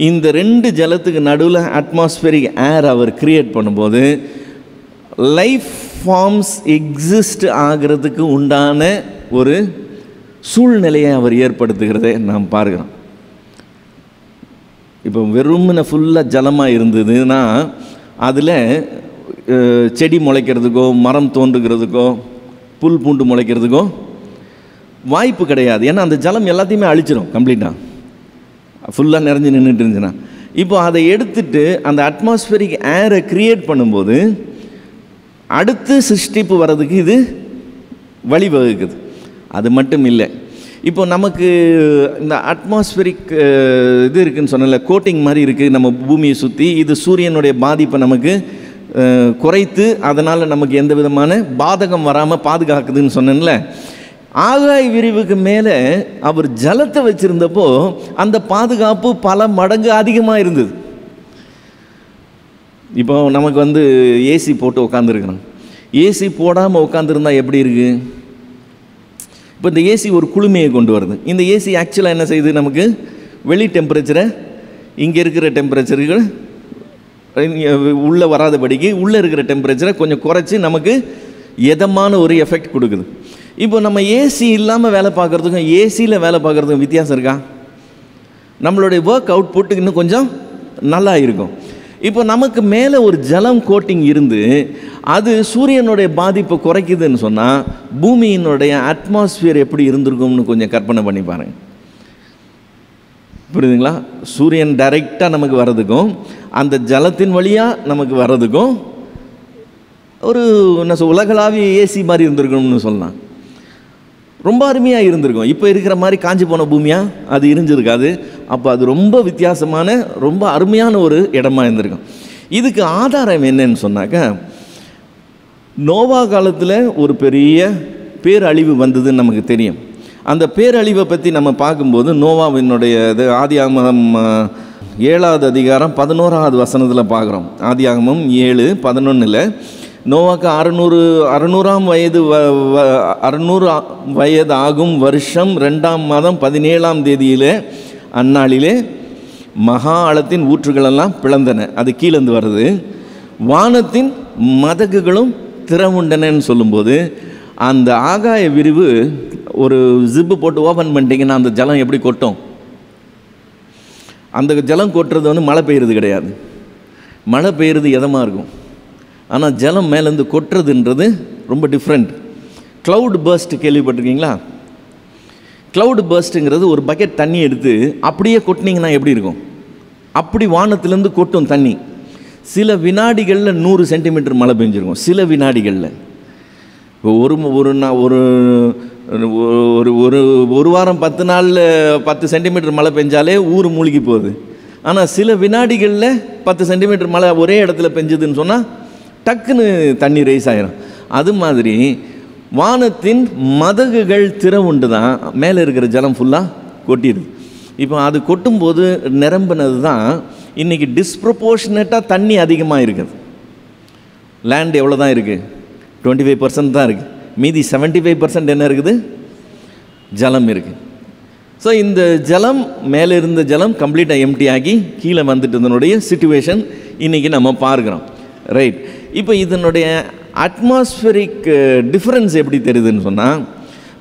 இந்த 2 ஜலத்துக்கு நடுவில் அட்மாஸ்பியரிக் ஏர் அவர் கிரியேட் பண்ணும்போது லைஃப் ஃபார்ம்ஸ் எக்ஸிஸ்ட் ஆகிறதுக்கு உண்டான ஒரு சூழ்நிலையை அவர் ஏற்படுத்துகிறதை நாம் பார்க்கிறோம். இப்போ வெறுமனை ஃபுல்லாக ஜலமாக இருந்ததுன்னா அதில் செடி முளைக்கிறதுக்கோ மரம் தோன்றுகிறதுக்கோ புல் பூண்டு முளைக்கிறதுக்கோ வாய்ப்பு கிடையாது. ஏன்னா அந்த ஜலம் எல்லாத்தையுமே அழிச்சிடும் கம்ப்ளீட்டாக, ஃபுல்லாக நிறைஞ்சு நின்றுட்டு இருந்துச்சுன்னா. இப்போ அதை எடுத்துட்டு அந்த அட்மாஸ்பியரிக் ஏரை க்ரியேட் பண்ணும்போது அடுத்து சிருஷ்டிப்பு வர்றதுக்கு இது வழிவகுக்குது. அது மட்டும் இல்லை, இப்போ நமக்கு இந்த அட்மாஸ்பியரிக் இது இருக்குதுன்னு சொன்னல, கோட்டிங் மாதிரி இருக்குது நம்ம பூமியை சுற்றி. இது சூரியனுடைய பாதிப்பை நமக்கு குறைத்து அதனால் நமக்கு எந்த விதமான பாதகம் வராமல் பாதுகாக்குதுன்னு சொன்னேன்ல. ஆகாய விரிவுக்கு மேலே அவர் ஜலத்தை வச்சுருந்தப்போ அந்த பாதுகாப்பு பல மடங்கு அதிகமாக இருந்தது. இப்போ நமக்கு ஏசி போட்டு உட்காந்துருக்குறோம். ஏசி போடாமல் உட்காந்துருந்தா எப்படி இருக்குது? இப்போ இந்த ஏசி ஒரு குளுமையை கொண்டு வருது. இந்த ஏசி ஆக்சுவலாக என்ன செய்யுது? நமக்கு வெளி டெம்பரேச்சரை, இங்கே இருக்கிற டெம்பரேச்சர்கள் உள்ளே வராதபடிக்கு உள்ளே இருக்கிற டெம்பரேச்சரை கொஞ்சம் குறைச்சி நமக்கு எதமான ஒரு எஃபெக்ட் கொடுக்குது. இப்போ நம்ம ஏசி இல்லாமல் வேலை பார்க்குறதுக்கும் ஏசியில் வேலை பார்க்குறதுக்கும் வித்தியாசம் இருக்கா? நம்மளுடைய ஒர்க் அவுட்புட் இன்னும் கொஞ்சம் நல்லா இருக்கும். இப்போ நமக்கு மேலே ஒரு ஜலம் கோட்டிங் இருந்து அது சூரியனுடைய பாதிப்பை குறைக்குதுன்னு சொன்னால் பூமியினுடைய அட்மாஸ்பியர் எப்படி இருந்திருக்கும்னு கொஞ்சம் கற்பனை பண்ணி பாருங்க. புரியுதுங்களா? சூரியன் டைரெக்டாக நமக்கு வர்றதுக்கும் அந்த ஜலத்தின் வழியாக நமக்கு வர்றதுக்கும் ஒரு உலகளாவிய ஏசி மாதிரி இருந்திருக்கணும்னு சொல்லலாம். ரொம்ப அருமையாக இருந்திருக்கும். இப்போ இருக்கிற மாதிரி காஞ்சி போன பூமியாக அது இருந்திருக்காது. அப்போ அது ரொம்ப வித்தியாசமான ரொம்ப அருமையான ஒரு இடமா இருந்திருக்கும். இதுக்கு ஆதாரம் என்னன்னு சொன்னாக்கா, நோவா காலத்தில் ஒரு பெரிய பேரழிவு வந்ததுன்னு நமக்கு தெரியும். அந்த பேரழிவை பற்றி நம்ம பார்க்கும்போது நோவாவினுடைய ஆதியாகமம் 7வது அதிகாரம் 11வது வசனத்தில் பார்க்குறோம். ஆதியாகமம் 7:11 நோவாக்கு 600 வயது ஆகும் வருஷம் 2ஆம் மாதம் 17ஆம் தேதியிலே அந்நாளிலே மகா ஆழத்தின் ஊற்றுகளெல்லாம் பிளந்தன. அது கீழேந்து வருது. வானத்தின் மதகுகளும் திறவுண்டனன்னு சொல்லும்போது அந்த ஆகாய விரிவு ஒரு ஜிப்பு போட்டு ஓப்பன் பண்ணிட்டீங்கன்னா அந்த ஜலம் எப்படி கொட்டும்? அந்த ஜலம் கொட்டுறது மழை பெய்யுறது கிடையாது. மழை பெய்யுறது எதமாக இருக்கும். ஆனால் ஜலம் மேலேருந்து கொட்டுறதுன்றது ரொம்ப டிஃப்ரெண்ட். க்ளவுட் பர்ஸ்ட் கேள்விப்பட்டிருக்கீங்களா? க்ளவுட் பர்ஸ்ட்டுங்கிறது ஒரு பக்கெட் தண்ணி எடுத்து அப்படியே கொட்டினீங்கன்னா எப்படி இருக்கும்? அப்படி வானத்திலேருந்து கொட்டும் தண்ணி. சில வினாடிகளில் 100 சென்டிமீட்டர் மழை பெஞ்சிருக்கும். சில வினாடிகளில். இப்போ ஒரு வாரம் 10 நாளில் 10 சென்டிமீட்டர் மழை பெஞ்சாலே ஊர் மூழ்கி போகுது. ஆனால் சில வினாடிகளில் 10 சென்டிமீட்டர் மழை ஒரே இடத்துல பெஞ்சதுன்னு சொன்னால் டக்குன்னு தண்ணி ரைஸ் ஆகிடும். அது மாதிரி வானத்தின் மதகுகள் திறவுண்டு தான் மேலே இருக்கிற ஜலம் ஃபுல்லாக கொட்டிடுது. இப்போ அது கொட்டும்போது நிரம்பினது தான் இன்றைக்கி டிஸ்ப்ரப்போர்ஷனேட்டாக தண்ணி அதிகமாக இருக்குது. லேண்ட் எவ்வளோ தான் இருக்குது? 25% தான் இருக்குது. மீதி 75% என்ன இருக்குது? ஜலம் இருக்குது. ஸோ இந்த ஜலம் மேலே இருந்த ஜலம் கம்ப்ளீட்டாக எம்டி ஆகி கீழே வந்துட்டதனுடைய சிச்சுவேஷன் இன்றைக்கி நம்ம பார்க்குறோம். ரைட். இப்போ இதனுடைய அட்மாஸ்பியரிக் டிஃப்ரென்ஸ் எப்படி தெரியுதுன்னு சொன்னால்,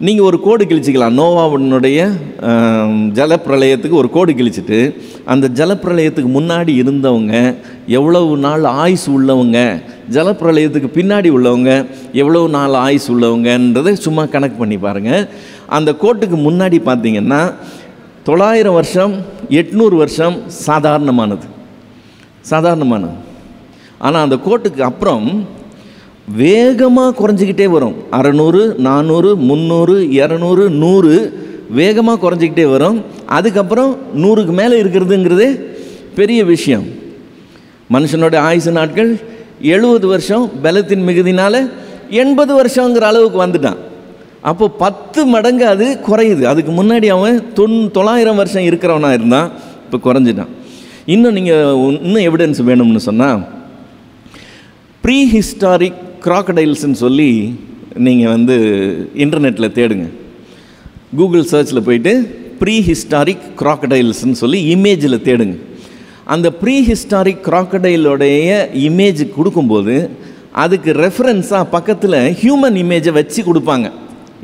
நீங்கள் ஒரு கோடு கிழிச்சிக்கலாம். நோவாவினுடைய ஜலப்பிரளயத்துக்கு ஒரு கோடு கிழிச்சிட்டு அந்த ஜலப்பிரளயத்துக்கு முன்னாடி இருந்தவங்க எவ்வளவு நாள் ஆயுஸ் உள்ளவங்க, ஜலப்பிரளயத்துக்கு பின்னாடி உள்ளவங்க எவ்வளவு நாள் ஆயுஸ் உள்ளவங்கன்றதை சும்மா கணக்கு பண்ணி பாருங்கள். அந்த கோட்டுக்கு முன்னாடி பார்த்தீங்கன்னா 900 வருஷம் 800 வருஷம் சாதாரணமானது. ஆனால் அந்த கோட்டுக்கு அப்புறம் வேகமாக குறைஞ்சிக்கிட்டே வரும். 600, 400, 300, 200, 100 வேகமாக குறைஞ்சிக்கிட்டே வரும். அதுக்கப்புறம் 100க்கு மேலே இருக்கிறதுங்கிறதே பெரிய விஷயம். மனுஷனோட ஆயுசு நாட்கள் 70 வருஷம், பலத்தின் மிகுதினால் 80 வருஷங்கிற அளவுக்கு வந்துட்டான். அப்போ 10 மடங்கு அது குறையுது. அதுக்கு முன்னாடி அவன் 900 வருஷம் இருக்கிறவனாக இருந்தான், இப்போ குறைஞ்சிட்டான். இன்னும் எவிடன்ஸ் வேணும்னு சொன்னால், ப்ரீ ஹிஸ்டாரிக் க்ராக்கடைல்ஸ்ன்னு சொல்லி நீங்கள் இன்டர்நெட்டில் தேடுங்க. கூகுள் சர்ச்சில் போயிட்டு ப்ரீ ஹிஸ்டாரிக் க்ராக்கடைல்ஸ்ன்னு சொல்லி இமேஜில் தேடுங்க. அந்த ப்ரீ ஹிஸ்டாரிக் க்ராக்கடைலோடைய இமேஜ் கொடுக்கும்போது அதுக்கு ரெஃபரன்ஸாக பக்கத்தில் ஹியூமன் இமேஜை வச்சு கொடுப்பாங்க.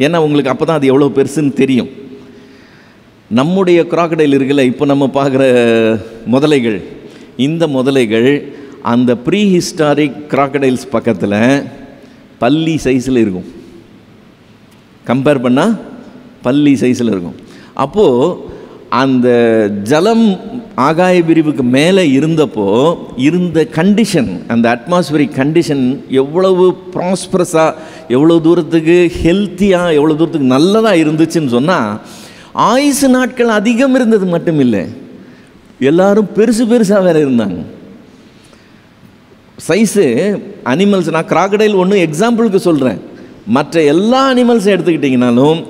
ஏன்னா உங்களுக்கு அப்போ தான் அது எவ்வளோ பெருசுன்னு தெரியும். நம்முடைய கிராக்கடைல் இருக்குல்ல, இப்போ நம்ம பார்க்குற முதலைகள், இந்த முதலைகள் அந்த ப்ரீ ஹிஸ்டாரிக் கிராக்கடைல்ஸ் பக்கத்தில் பல்லி சைஸில் இருக்கும். கம்பேர் பண்ணால் பல்லி சைஸில் இருக்கும். அப்போது அந்த ஜலம் ஆகாய விரிவுக்கு மேலே இருந்தப்போ இருந்த கண்டிஷன், அந்த அட்மாஸ்பியரிக் கண்டிஷன் எவ்வளவு ப்ராஸ்பரஸாக, எவ்வளோ தூரத்துக்கு ஹெல்த்தியாக, எவ்வளோ தூரத்துக்கு நல்லதாக இருந்துச்சுன்னு சொன்னால், ஆயுசு நாட்கள் அதிகம் இருந்தது மட்டும் இல்லை, எல்லாரும் பெருசு பெருசாக வேறு இருந்தாங்க. சைஸு அனிமல்ஸ், நான் கிராக்கடைல் ஒன்று எக்ஸாம்பிளுக்கு சொல்கிறேன், மற்ற எல்லா அனிமல்ஸும் எடுத்துக்கிட்டிங்கனாலும்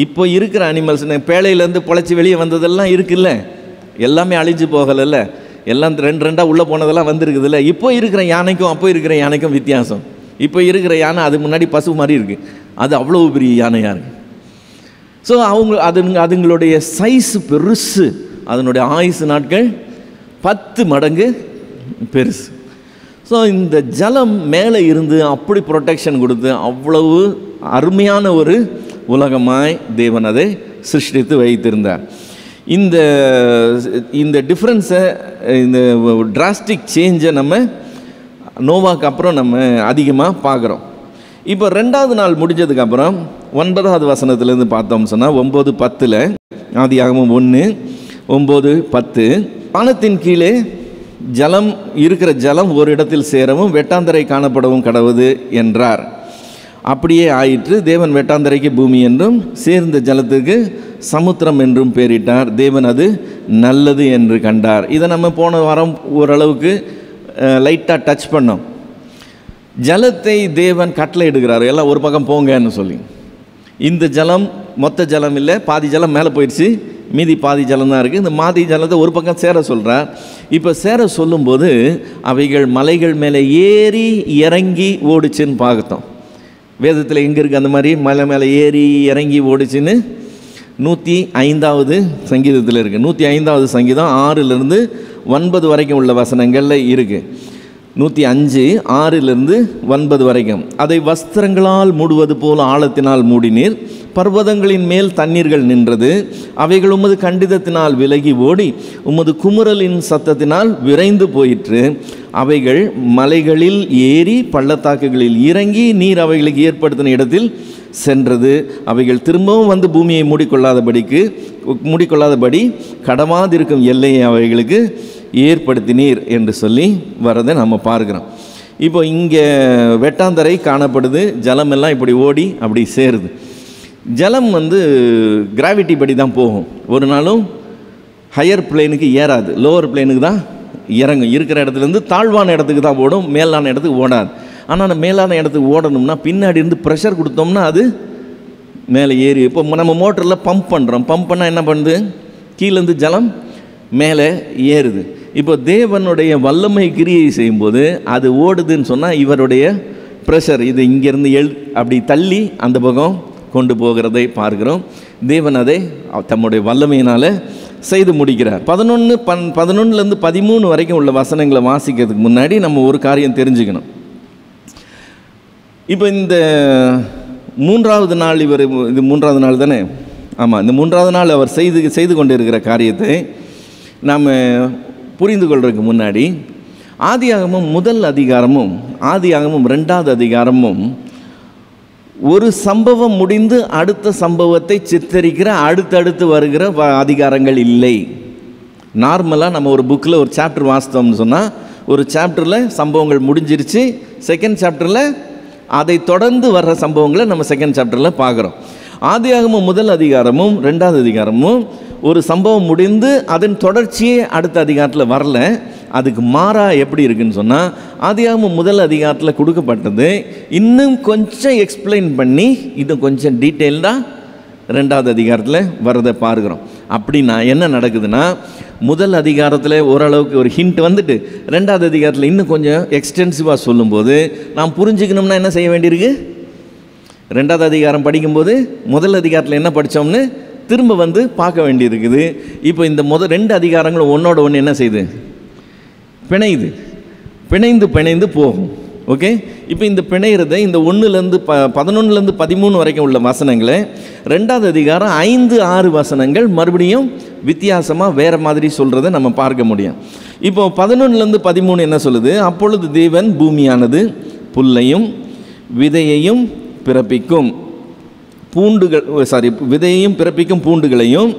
இப்போ இருக்கிற அனிமல்ஸ், பேழையிலேருந்து பொழைச்சி வெளியே வந்ததெல்லாம் இருக்குல்ல, எல்லாமே அழிஞ்சு போகலைல்ல, எல்லாம் ரெண்டு ரெண்டாக உள்ளே போனதெல்லாம் வந்துருக்குதுல்ல. இப்போ இருக்கிற யானைக்கும் அப்போ இருக்கிற யானைக்கும் வித்தியாசம். இப்போ இருக்கிற யானை அது முன்னாடி பசு மாதிரி இருக்குது, அது அவ்வளோ பெரிய யானையாக இருக்குது. ஸோ அதுங்களுடைய சைஸ் பெருசு, அதனுடைய ஆயுசு நாட்கள் 10 மடங்கு பெருசு. ஸோ இந்த ஜலம் மேலே இருந்து அப்படி ப்ரொடெக்ஷன் கொடுத்து அவ்வளவு அருமையான ஒரு உலகமாய் தேவன் அதை சிருஷ்டித்து வைத்திருந்தார். இந்த டிஃப்ரென்ஸை, இந்த டிராஸ்டிக் சேஞ்சை நம்ம நோவாக்கு அப்புறம் நம்ம அதிகமாக பார்க்குறோம். இப்போ 2வது நாள் முடிஞ்சதுக்கப்புறம் 9வது வசனத்துலேருந்து பார்த்தோம்னு சொன்னால் 9:10, ஆதியாகமம் 1:9-10, வானத்தின் கீழே ஜலம் இருக்கிற ஜலம் ஒரு இடத்தில் சேரவும் வெட்டாந்தரை காணப்படவும் கடவுது என்றார். அப்படியே ஆயிற்று. தேவன் வெட்டாந்தரைக்கு பூமி என்றும் சேர்ந்த ஜலத்துக்கு சமுத்திரம் என்றும் பெயரிட்டார். தேவன் அது நல்லது என்று கண்டார். இதை நம்ம போன வாரம் ஓரளவுக்கு லைட்டாக டச் பண்ணோம். ஜலத்தை தேவன் கட்டளை எடுக்கிறார், எல்லாம் ஒரு பக்கம் போங்கன்னு சொல்லி. இந்த ஜலம் மொத்த ஜலம் இல்லை, பாதி ஜலம் மேலே போயிடுச்சு, மீதி பாதி ஜலம் தான் இருக்குது. இந்த மாதி ஜலத்தை ஒரு பக்கம் சேர சொல்கிறார். இப்போ சேர சொல்லும்போது அவைகள் மலைகள் மேலே ஏறி இறங்கி ஓடிச்சுன்னு பார்த்தோம். வேதத்தில் எங்கே இருக்குது அந்த மாதிரி மலை மேலே ஏறி இறங்கி ஓடிச்சுன்னு? 105வது சங்கீதத்தில் இருக்குது. 105வது சங்கீதம் 6லிருந்து 9 வரைக்கும் உள்ள வசனங்களில் இருக்குது. 105 6லிருந்து 9 வரைக்கும். அதை வஸ்திரங்களால் மூடுவது போல் ஆழத்தினால் மூடினீர், பர்வதங்களின் மேல் தண்ணீர்கள் நின்றது, அவைகள் உமது கண்டிதத்தினால் விலகி ஓடி உமது குமுறலின் சத்தத்தினால் விரைந்து போயிற்று. அவைகள் மலைகளில் ஏறி பள்ளத்தாக்குகளில் இறங்கி நீர் அவைகளுக்கு ஏற்படுத்தின இடத்தில் சென்றது. அவைகள் திரும்பவும் வந்து பூமியை மூடிக்கொள்ளாதபடி கடவாதிருக்கும் எல்லையை அவைகளுக்கு ஏற்படுத்தினீர் என்று சொல்லி வரதை நம்ம பார்க்குறோம். இப்போ இங்கே வெட்டாந்தரை காணப்படுது, ஜலமெல்லாம் இப்படி ஓடி அப்படி சேருது. ஜலம் கிராவிட்டி படி தான் போகும், ஒரு நாளும் ஹையர் பிளேனுக்கு ஏறாது, லோவர் பிளேனுக்கு தான் இறங்கும். இருக்கிற இடத்துலேருந்து தாழ்வான இடத்துக்கு தான் ஓடும், மேலான இடத்துக்கு ஓடாது. ஆனால் மேலான இடத்துக்கு ஓடணும்னா பின்னாடி இருந்து ப்ரெஷர் கொடுத்தோம்னா அது மேலே ஏறி. இப்போ நம்ம மோட்டரில் பம்ப் பண்ணுறோம், பம்ப் பண்ணால் என்ன பண்ணுது? கீழேருந்து ஜலம் மேலே ஏறுது. இப்போ தேவனுடைய வல்லமை கிரியை செய்யும்போது அது ஓடுதுன்னு சொன்னால் இவருடைய ப்ரெஷர் இது இங்கேருந்து அப்படி தள்ளி அந்த பக்கம் கொண்டு போகிறதை பார்க்கிறோம். தேவன் அதை தம்முடைய வல்லமையினால் செய்து முடிக்கிறார். 11லேருந்து 13 வரைக்கும் உள்ள வசனங்களை வாசிக்கிறதுக்கு முன்னாடி நம்ம ஒரு காரியம் தெரிஞ்சுக்கணும். இப்போ இந்த 3வது நாள் இது 3வது நாள் தானே? ஆமாம், இந்த 3வது நாள் அவர் செய்து கொண்டிருக்கிற காரியத்தை நாம் புரிந்து கொள்றதுக்கு முன்னாடி ஆதியாகமம் 1 அதிகாரமும் ஆதியாகமம் 2வது அதிகாரமும் ஒரு சம்பவம் முடிந்து அடுத்த சம்பவத்தை சித்தரிக்கிற அடுத்தடுத்து வருகிற அதிகாரங்கள் இல்லை. நார்மலாக நம்ம ஒரு புக்கில் ஒரு சாப்டர் வாசித்தோம்னு சொன்னால் ஒரு சாப்டரில் சம்பவங்கள் முடிஞ்சிருச்சு, செகண்ட் சாப்டரில் அதை தொடர்ந்து வர்ற சம்பவங்களை நம்ம செகண்ட் சாப்டரில் பார்க்குறோம். ஆதியாகமம் 1 அதிகாரமும் 2வது அதிகாரமும் ஒரு சம்பவம் முடிந்து அதன் தொடர்ச்சியே அடுத்த அதிகாரத்தில் வரல. அதுக்கு மாறாக எப்படி இருக்குன்னு சொன்னால் ஆதியாகமம் 1 அதிகாரத்தில் கொடுக்கப்பட்டது இன்னும் கொஞ்சம் எக்ஸ்பிளைன் பண்ணி இன்னும் கொஞ்சம் டீட்டெயில்டாக 2வது அதிகாரத்தில் வரதை பார்க்குறோம். அப்படின்னா என்ன நடக்குதுன்னா 1 அதிகாரத்தில் ஓரளவுக்கு ஒரு ஹிண்ட் வந்துட்டு 2வது அதிகாரத்தில் இன்னும் கொஞ்சம் எக்ஸ்டென்சிவாக சொல்லும்போது நாம் புரிஞ்சுக்கணும்னா என்ன செய்ய வேண்டியிருக்கு? 2வது அதிகாரம் படிக்கும்போது 1 அதிகாரத்தில் என்ன படித்தோம்னு திரும்ப பார்க்க வேண்டியிருக்குது. இப்போ இந்த 2 அதிகாரங்களும் ஒன்றோட ஒன்று என்ன செய்யுது? பிணைந்து போகும். ஓகே. இப்போ இந்த பிணையிறத இந்த 11 13 வரைக்கும் உள்ள வசனங்களை 2வது அதிகாரம் 5, 6 வசனங்கள் மறுபடியும் வித்தியாசமாக வேறு மாதிரி சொல்கிறத நம்ம பார்க்க முடியும். இப்போ 11 13 என்ன சொல்லுது? அப்பொழுது தேவன் பூமியானது புல்லையும் விதையையும் பிறப்பிக்கும் விதையையும் பிறப்பிக்கும் பூண்டுகளையும்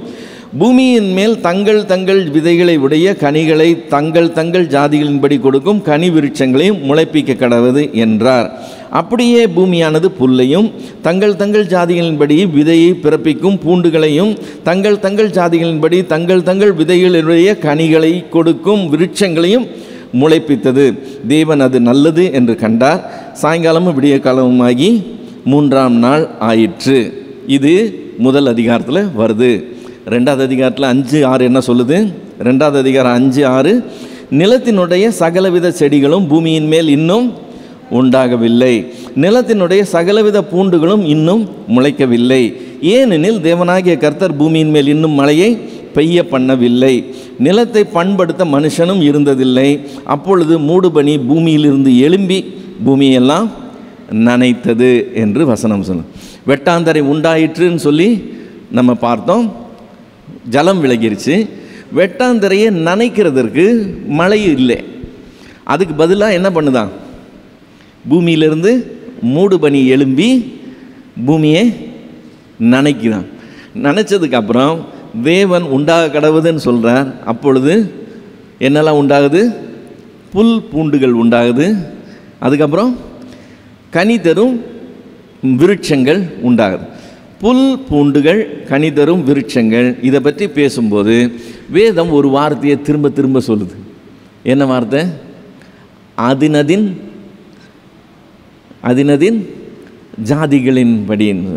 பூமியின் மேல் தங்கள் தங்கள் விதைகளை உடைய கனிகளை தங்கள் தங்கள் ஜாதிகளின்படி கொடுக்கும் கனி விருட்சங்களையும் முளைப்பிக்க கடவது என்றார். அப்படியே பூமியானது புல்லையும் தங்கள் தங்கள் ஜாதிகளின்படி விதையை பிறப்பிக்கும் பூண்டுகளையும் தங்கள் தங்கள் ஜாதிகளின்படி தங்கள் தங்கள் விதைகளுடைய கனிகளை கொடுக்கும் விருட்சங்களையும் முளைப்பித்தது. தேவன் அது நல்லது என்று கண்டார். சாயங்காலமும் விடிய காலமுமாகி 3ஆம் நாள் ஆயிற்று. இது முதல் அதிகாரத்தில் வருது. 2வது அதிகாரத்தில் 5, 6 என்ன சொல்லுது? 2வது அதிகாரம் 5, 6 நிலத்தினுடைய சகலவித செடிகளும் பூமியின் மேல் இன்னும் உண்டாகவில்லை, நிலத்தினுடைய சகலவித பூண்டுகளும் இன்னும் முளைக்கவில்லை, ஏனெனில் தேவனாகிய கர்த்தர் பூமியின் மேல் இன்னும் மழையை பெய்ய பண்ணவில்லை, நிலத்தை பண்படுத்த மனுஷனும் இருந்ததில்லை. அப்பொழுது மூடுபனி பூமியிலிருந்து எழும்பி பூமியெல்லாம் நனைத்தது என்று வசனம் சொல்லும். வெட்டாந்தரை உண்டாயிற்றுன்னு சொல்லி நம்ம பார்த்தோம். ஜலம் விலகிருச்சு. வெட்டாந்தரையை நனைக்கிறதற்கு மழை இல்லை. அதுக்கு பதிலாக என்ன பண்ணுதான்? பூமியிலிருந்து மூடுபனி எழும்பி பூமியை நனைக்குதான். நனைச்சதுக்கப்புறம் தேவன் உண்டாக கடவுதுன்னு சொல்கிறார். அப்பொழுது என்னெல்லாம் உண்டாகுது? புல் பூண்டுகள் உண்டாகுது. அதுக்கப்புறம் கனி தரும் விருட்சங்கள் உண்டாகுது. புல் பூண்டுகள் கனி தரும் விருட்சங்கள், இதை பற்றி பேசும்போது வேதம் ஒரு வார்த்தையை திரும்ப திரும்ப சொல்லுது. என்ன வார்த்தை? அதினதின் ஜாதிகளின் படின்னு.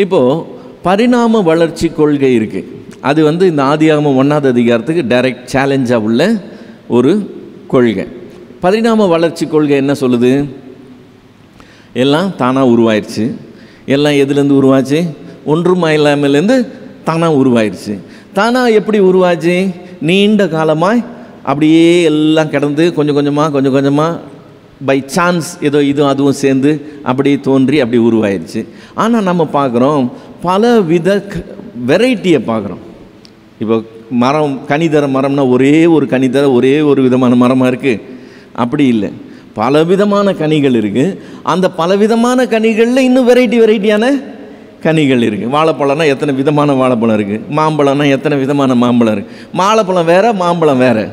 இப்போது பரிணாம வளர்ச்சி கொள்கை இருக்குது. அது இந்த ஆதியாகமம் 1வது அதிகாரத்துக்கு டைரக்ட் சேலஞ்சாக உள்ள ஒரு கொள்கை. பரிணாம வளர்ச்சி கொள்கை என்ன சொல்லுது? எல்லாம் தானாக உருவாயிருச்சு. எல்லாம் எதுலேருந்து உருவாச்சு? ஒன்றும் இல்லாமலேருந்து தானாக உருவாயிருச்சு. தானாக எப்படி உருவாச்சு? நீண்ட காலமாய் அப்படியே எல்லாம் கிடந்து கொஞ்சம் கொஞ்சமாக பை சான்ஸ் ஏதோ இதுவும் அதுவும் சேர்ந்து அப்படியே தோன்றி அப்படி உருவாயிருச்சு. ஆனால் நம்ம பார்க்குறோம் பல வித வெரைட்டியை பார்க்குறோம். இப்போ மரம், கனிதர மரம்னா ஒரே ஒரு கனிதர ஒரே ஒரு விதமான மரமாக இருக்குது. அப்படி இல்லை, பலவிதமான கனிகள் இருக்குது. அந்த பலவிதமான கனிகளில் இன்னும் வெரைட்டியான கனிகள் இருக்குது. வாழைப்பழம்னா எத்தனை விதமான வாழைப்பழம் இருக்குது, மாம்பழம்னா எத்தனை விதமான மாம்பழம் இருக்குது. வாழைப்பழம் வேறு, மாம்பழம் வேறு.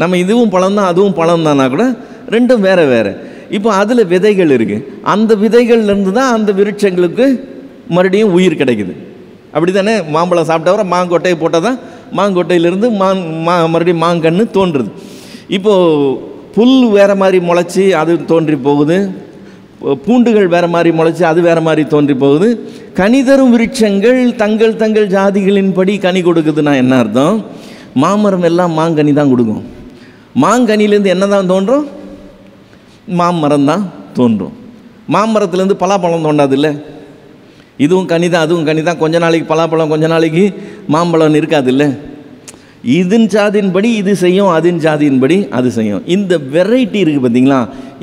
நம்ம இதுவும் பழம்தான் அதுவும் பழம் தானா கூட ரெண்டும் வேறு. இப்போ அதில் விதைகள் இருக்குது. அந்த விதைகள்லேருந்து தான் அந்த விருட்சங்களுக்கு மறுபடியும் உயிர் கிடைக்குது. அப்படி தானே? மாம்பழம் சாப்பிட்டவரை மாங்கொட்டையை போட்டால் தான் மாங்கொட்டையிலேருந்து மறுபடியும் மாங்கன்று தோன்றுது. இப்போது புல் வேறு மாதிரி முளைச்சி அது தோன்றி போகுது, பூண்டுகள் வேறு மாதிரி முளைச்சி அது வேறு மாதிரி தோன்றி போகுது. கனிதரும் விருட்சங்கள் தங்கள் தங்கள் ஜாதிகளின்படி கனி கொடுக்குதுன்னா என்ன அர்த்தம்? மாமரம் எல்லாம் மாங்கனி தான் கொடுக்கும். மாங்கனிலேருந்து என்ன தான் தோன்றும்? மாமரம் தான் தோன்றும். மாமரத்துலேருந்து பலாப்பழம் தோண்டாது இல்லை? இதுவும் கனி தான் அதுவும் கனி தான். கொஞ்ச நாளைக்கு பலாப்பழம், கொஞ்ச நாளைக்கு மாம்பழம் இருக்காது இல்லை? இதன் ஜாதியின்படி இது செய்யும், அதன் ஜாதியின்படி அது செய்யும். இந்த வெரைட்டி இருக்குது பார்த்தீங்களா?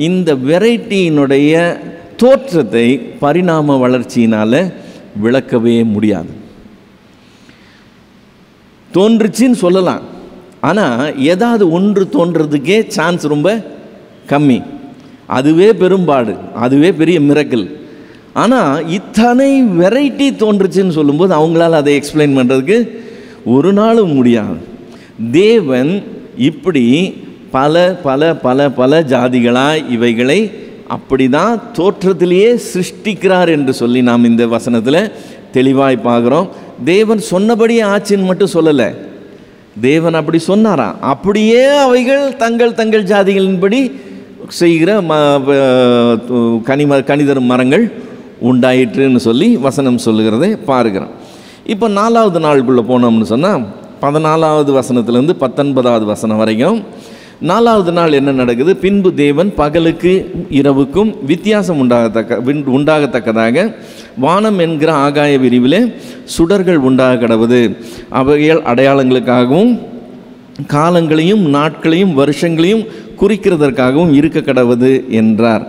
இந்த வெரைட்டியினுடைய தோற்றத்தை பரிணாம வளர்ச்சியினால் விளக்கவே முடியாது. தோன்றுச்சின்னு சொல்லலாம், ஆனால் ஏதாவது ஒன்று தோன்றதுக்கே சான்ஸ் ரொம்ப கம்மி. அதுவே பெரும்பாடு, அதுவே பெரிய மிரக்கல். ஆனால் இத்தனை வெரைட்டி தோன்றுச்சின்னு சொல்லும்போது அவங்களால அதை எக்ஸ்பிளைன் பண்ணுறதுக்கு ஒரு நாளும் முடியாது. தேவன் இப்படி பல பல பல பல ஜாதிகளாய் இவைகளை அப்படி தான் தோற்றத்திலேயே சிருஷ்டிக்கிறார் என்று சொல்லி நாம் இந்த வசனத்தில் தெளிவாய் பார்க்குறோம். தேவன் சொன்னபடியே ஆச்சின்னு மட்டும் சொல்லலை, தேவன் அப்படி சொன்னாராம். அப்படியே அவைகள் தங்கள் தங்கள் ஜாதிகளின்படி செய்கிற கனிதரும் மரங்கள் உண்டாயிற்றுன்னு சொல்லி வசனம் சொல்லுகிறதை பார்க்கிறோம். இப்போ 4வது நாளுக்குள்ளே போனோம்னு சொன்னால் 14வது வசனத்துலேருந்து 19வது வசனம் வரைக்கும் 4வது நாள் என்ன நடக்குது? பின்பு தேவன் பகலுக்கு இரவுக்கும் வித்தியாசம் உண்டாகத்தக்கதாக வானம் என்கிற ஆகாய விரிவிலே சுடர்கள் உண்டாக கடவுது. அவைகள் அடையாளங்களுக்காகவும் காலங்களையும் நாட்களையும் வருஷங்களையும் குறிக்கிறதற்காகவும் இருக்க கடவது என்றார்.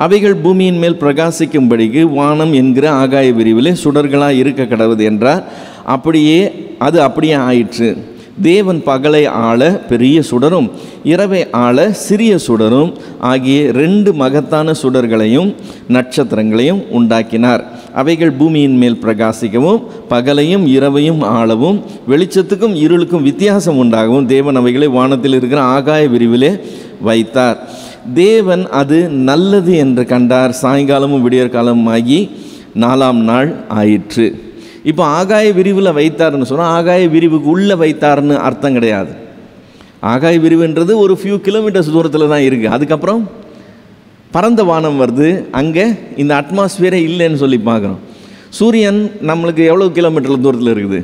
அவைகள் பூமியின் மேல் பிரகாசிக்கும்படிக்கு வானம் என்கிற ஆகாய விரிவிலே சுடர்களாக இருக்க கடவது என்றார். அப்படியே ஆயிற்று. தேவன் பகலை ஆள பெரிய சுடரும் இரவை ஆள சிறிய சுடரும் ஆகிய 2 மகத்தான சுடர்களையும் நட்சத்திரங்களையும் உண்டாக்கினார். அவைகள் பூமியின் மேல் பிரகாசிக்கவும் பகலையும் இரவையும் ஆளவும் வெளிச்சத்துக்கும் இருளுக்கும் வித்தியாசம் உண்டாகவும் தேவன் அவைகளை வானத்தில் இருக்கிற ஆகாய விரிவிலே வைத்தார். தேவன் அது நல்லது என்று கண்டார். சாயங்காலமும் விடியற்காலமும் ஆகி 4ஆம் நாள் ஆயிற்று. இப்போ ஆகாய விரிவில் வைத்தார்னு சொன்னால் ஆகாய விரிவுக்கு உள்ளே வைத்தார்னு அர்த்தம் கிடையாது. ஆகாய விரிவுன்றது ஒரு ஃபியூ கிலோமீட்டர்ஸ் தூரத்தில் தான் இருக்குது. அதுக்கப்புறம் பரந்த வானம் வருது. அங்கே இந்த அட்மாஸ்பியரே இல்லைன்னு சொல்லி பார்க்குறோம். சூரியன் நம்மளுக்கு எவ்வளோ கிலோமீட்டர் தூரத்தில் இருக்குது?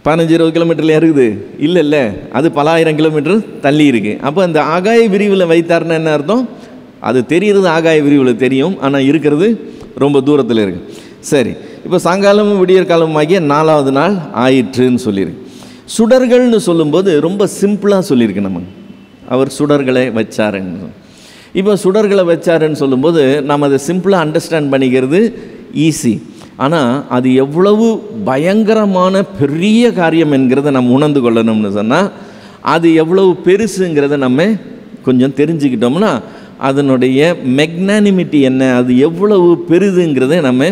15-20 கிலோமீட்டர்லையா இருக்குது? இல்லை, அது பல ஆயிரம் கிலோமீட்டர் தள்ளி இருக்குது. அப்போ அந்த ஆகாய விரிவில் வைத்தார்னு என்ன அர்த்தம்? அது தெரிகிறது, ஆகாய விரிவில் தெரியும், ஆனால் இருக்கிறது ரொம்ப தூரத்தில் இருக்குது. சரி, இப்போ சாயங்காலமும் விடியற்காலமும் ஆகிய 4ஆவது நாள் ஆயிற்றுன்னு சொல்லியிருக்கு. சுடர்கள்னு சொல்லும்போது ரொம்ப சிம்பிளாக சொல்லியிருக்கு. நம்ம அவர் சுடர்களை வச்சாருன்னு. இப்போ சுடர்களை வச்சாருன்னு சொல்லும்போது நம்ம அதை சிம்பிளாக அண்டர்ஸ்டாண்ட் பண்ணிக்கிறது ஈஸி. ஆனால் அது எவ்வளவு பயங்கரமான பெரிய காரியம் என்கிறத நம்ம உணர்ந்து கொள்ளணும்னு சொன்னால், அது எவ்வளவு பெருசுங்கிறத நம்ம கொஞ்சம் தெரிஞ்சுக்கிட்டோம்னா அதனுடைய மெக்னானிமிட்டி என்ன, அது எவ்வளவு பெரிதுங்கிறத நம்ம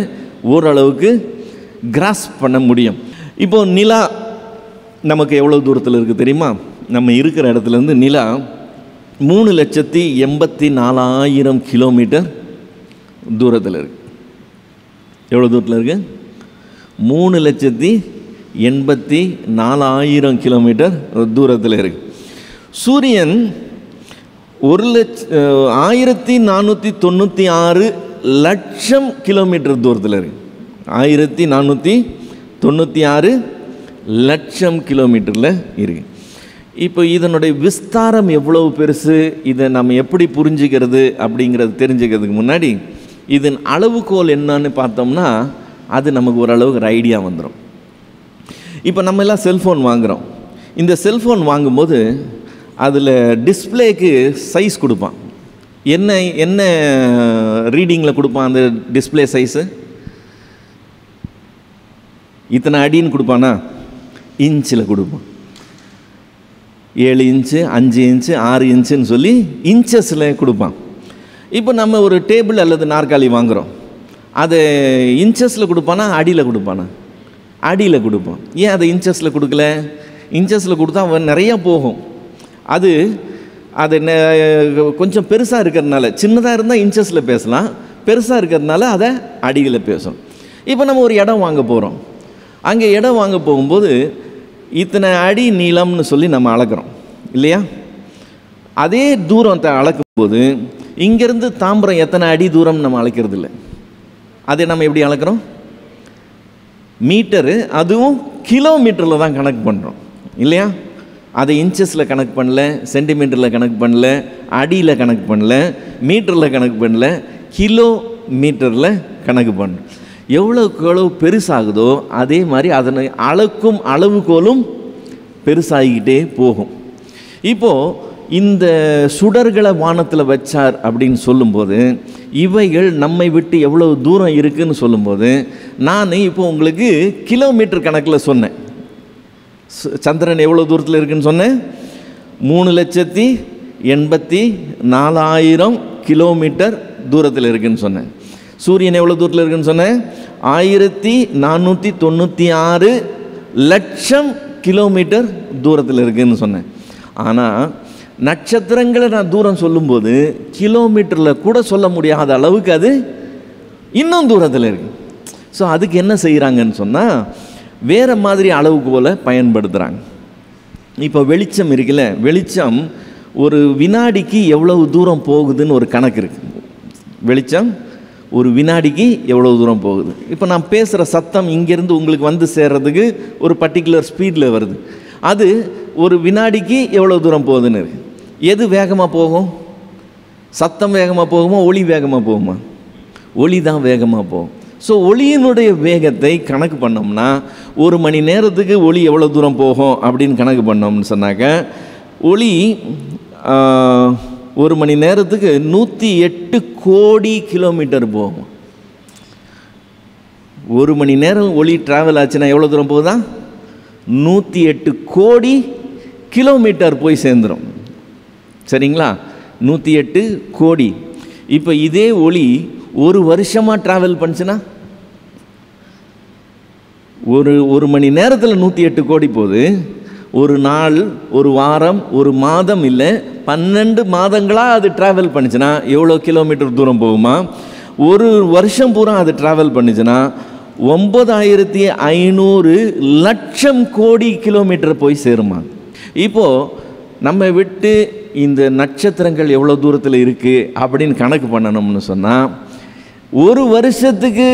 ஓரளவுக்கு கிராஸ் பண்ண முடியும். இப்போது நிலா நமக்கு எவ்வளோ தூரத்தில் இருக்குது தெரியுமா? நம்ம இருக்கிற இடத்துலேருந்து நிலா 3,84,000 கிலோமீட்டர் தூரத்தில் இருக்குது. எவ்வளோ தூரத்தில் இருக்குது? 3,84,000 கிலோமீட்டர் தூரத்தில் இருக்குது. சூரியன் 1,496 லட்சம் கிலோமீட்டர் தூரத்தில் இருக்குது. 1,496 லட்சம் கிலோமீட்டரில் இருக்குது. இப்போ இதனுடைய விஸ்தாரம் எவ்வளவு பெருசு, இதை நம்ம எப்படி புரிஞ்சுக்கிறது அப்படிங்கிறது தெரிஞ்சுக்கிறதுக்கு முன்னாடி இதன் அளவுகோல் என்னன்னு பார்த்தோம்னா அது நமக்கு ஓரளவுக்கு ஒரு ஐடியா வந்துடும். இப்போ நம்ம எல்லாம் செல்ஃபோன் வாங்குகிறோம். இந்த செல்ஃபோன் வாங்கும்போது அதில் டிஸ்பிளேக்கு சைஸ் கொடுப்பான். என்ன ரீடிங்கில் கொடுப்பான் அந்த டிஸ்பிளே சைஸு? இத்தனை அடின்னு கொடுப்பானா? இன்ச்சில் கொடுப்பான். 7 இன்ச்சு, 5 இன்ச்சு, 6 இன்ச்சுன்னு சொல்லி இன்ச்சஸில் கொடுப்பான். இப்போ நம்ம ஒரு டேபிள் அல்லது நாற்காலி வாங்குகிறோம். அது இன்ச்சஸில் கொடுப்பானா அடியில் கொடுப்பானா? அடியில் கொடுப்பான். ஏன் அதை இன்ச்சஸில் கொடுக்கல? இன்ச்சஸில் கொடுத்தா அவன் நிறையா போகும். அது கொஞ்சம் பெருசாக இருக்கிறதுனால, சின்னதாக இருந்தால் இன்ச்சஸில் பேசலாம், பெருசாக இருக்கிறதுனால அதை அடியில் பேசும். இப்போ நம்ம ஒரு இடம் வாங்க போகிறோம். அங்கே இடம் வாங்க போகும்போது இத்தனை அடி நீளம்னு சொல்லி நம்ம அளக்கிறோம் இல்லையா? அதே தூரத்தை அளக்கும்போது இங்கேருந்து தாம்பரம் எத்தனை அடி தூரம் நம்ம அளக்கிறது இல்லை. அதை நம்ம எப்படி அளக்கிறோம்? மீட்டரு, அதுவும் கிலோமீட்டரில் தான் கணக்கு பண்ணுறோம் இல்லையா? அதை இன்ச்சஸில் கணக்கு பண்ணல, சென்டிமீட்டரில் கணக்கு பண்ணல, அடியில் கணக்கு பண்ணல, மீட்டரில் கணக்கு பண்ணல, கிலோ மீட்டரில் கணக்கு பண்ணுறோம். எவ்வளோக்கு எவ்வளோ பெருசாகுதோ அதே மாதிரி அதனை அளக்கும் அளவுகோலும் பெருசாகிக்கிட்டே போகும். இப்போது இந்த சுடர்களை வானத்தில் வச்சார் அப்படின்னு சொல்லும்போது இவைகள் நம்மை விட்டு எவ்வளோ தூரம் இருக்குதுன்னு சொல்லும்போது நான் இப்போ உங்களுக்கு கிலோமீட்டர் கணக்கில் சொன்னேன். சந்திரன் எவ்வளோ தூரத்தில் இருக்குதுன்னு சொன்னேன்? 3,84,000 கிலோமீட்டர் தூரத்தில் இருக்குதுன்னு சொன்னேன். சூரியன் எவ்வளோ தூரத்தில் இருக்குதுன்னு சொன்னேன்? 1,496 லட்சம் கிலோமீட்டர் தூரத்தில் இருக்குதுன்னு சொன்னேன். ஆனால் நட்சத்திரங்களை நான் தூரம் சொல்லும்போது கிலோமீட்டரில் கூட சொல்ல முடியாத அளவுக்கு அது இன்னும் தூரத்தில் இருக்குது. ஸோ அதுக்கு என்ன செய்கிறாங்கன்னு சொன்னால் வேறு மாதிரி அளவுகோலை பயன்படுத்துகிறாங்க. இப்போ வெளிச்சம் இருக்குல்ல, வெளிச்சம் ஒரு வினாடிக்கு எவ்வளவு தூரம் போகுதுன்னு ஒரு கணக்கு இருக்குது. வெளிச்சம் ஒரு வினாடிக்கு எவ்வளோ தூரம் போகுது. இப்போ நான் பேசுகிற சத்தம் இங்கேருந்து உங்களுக்கு வந்து சேர்றதுக்கு ஒரு பர்டிகுலர் ஸ்பீடில் வருது. அது ஒரு வினாடிக்கு எவ்வளோ தூரம் போகுதுன்னு இருக்குது. எது வேகமாக போகும்? சத்தம் வேகமாக போகுமா, ஒளி வேகமாக போகுமா? ஒளி தான் வேகமாக போகும். ஸோ ஒளியினுடைய வேகத்தை கணக்கு பண்ணோம்னா 1 மணி நேரத்துக்கு ஒளி எவ்வளோ தூரம் போகும் அப்படின்னு கணக்கு பண்ணோம்னு சொன்னாக்க ஒளி 1 மணி நேரத்துக்கு 108 கோடி கிலோமீட்டர் போகும். 1 மணி நேரம் ஒளி ட்ராவல் ஆச்சுன்னா எவ்வளோ தூரம் போகுதா? 108 கோடி கிலோமீட்டர் போய் சேர்ந்துடும். சரிங்களா? 108 கோடி. இப்போ இதே ஒளி ஒரு வருஷமாக ட்ராவல் பண்ணுச்சுன்னா, ஒரு மணி நேரத்தில் 108 கோடி போகுது. ஒரு நாள், ஒரு வாரம், ஒரு மாதம் இல்லை 12 மாதங்களாக அது ட்ராவல் பண்ணிச்சுன்னா எவ்வளோ கிலோமீட்டர் தூரம் போகுமா? ஒரு வருஷம் பூரா அது ட்ராவல் பண்ணிச்சுன்னா 9500 லட்சம் கோடி கிலோமீட்டர் போய் சேருமா. இப்போது நம்ம விட்டு இந்த நட்சத்திரங்கள் எவ்வளோ தூரத்தில் இருக்குது அப்படின்னு கணக்கு பண்ணணும்னு சொன்னால், ஒரு வருஷத்துக்கு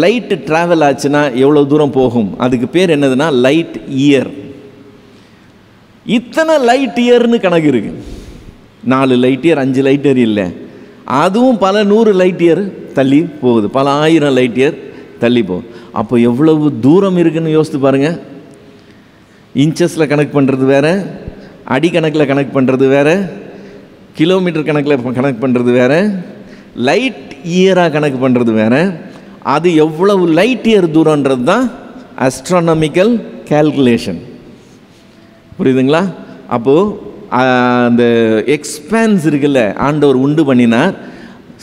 லைட்டு ட்ராவல் ஆச்சுன்னா எவ்வளோ தூரம் போகும்? அதுக்கு பேர் என்னதுன்னா லைட் இயர். இத்தனை லைட் இயர்னு கணக்கு இருக்குது. 4 லைட் இயர், 5 லைட் இயர் இல்லை, அதுவும் பல 100 லைட் இயர் தள்ளி போகுது, பல 1000 லைட் இயர் தள்ளி போகுது. அப்போ எவ்வளவு தூரம் இருக்குதுன்னு யோசித்து பாருங்கள். இன்ச்சஸில் கணக்கு பண்ணுறது வேறு, அடி கணக்கில் கணக்கு பண்ணுறது வேறு, கிலோமீட்டர் கணக்கில் கணக்கு பண்ணுறது வேறு, லைட் இயராக கணக்கு பண்ணுறது வேறு. அது எவ்வளவு லைட் இயர் தூரன்றது தான் அஸ்ட்ரானமிக்கல் கேல்குலேஷன். புரியுதுங்களா? அப்போது அந்த எக்ஸ்பான்ஸ் இருக்குல்ல, ஆண்டவர் உண்டு பண்ணினார்,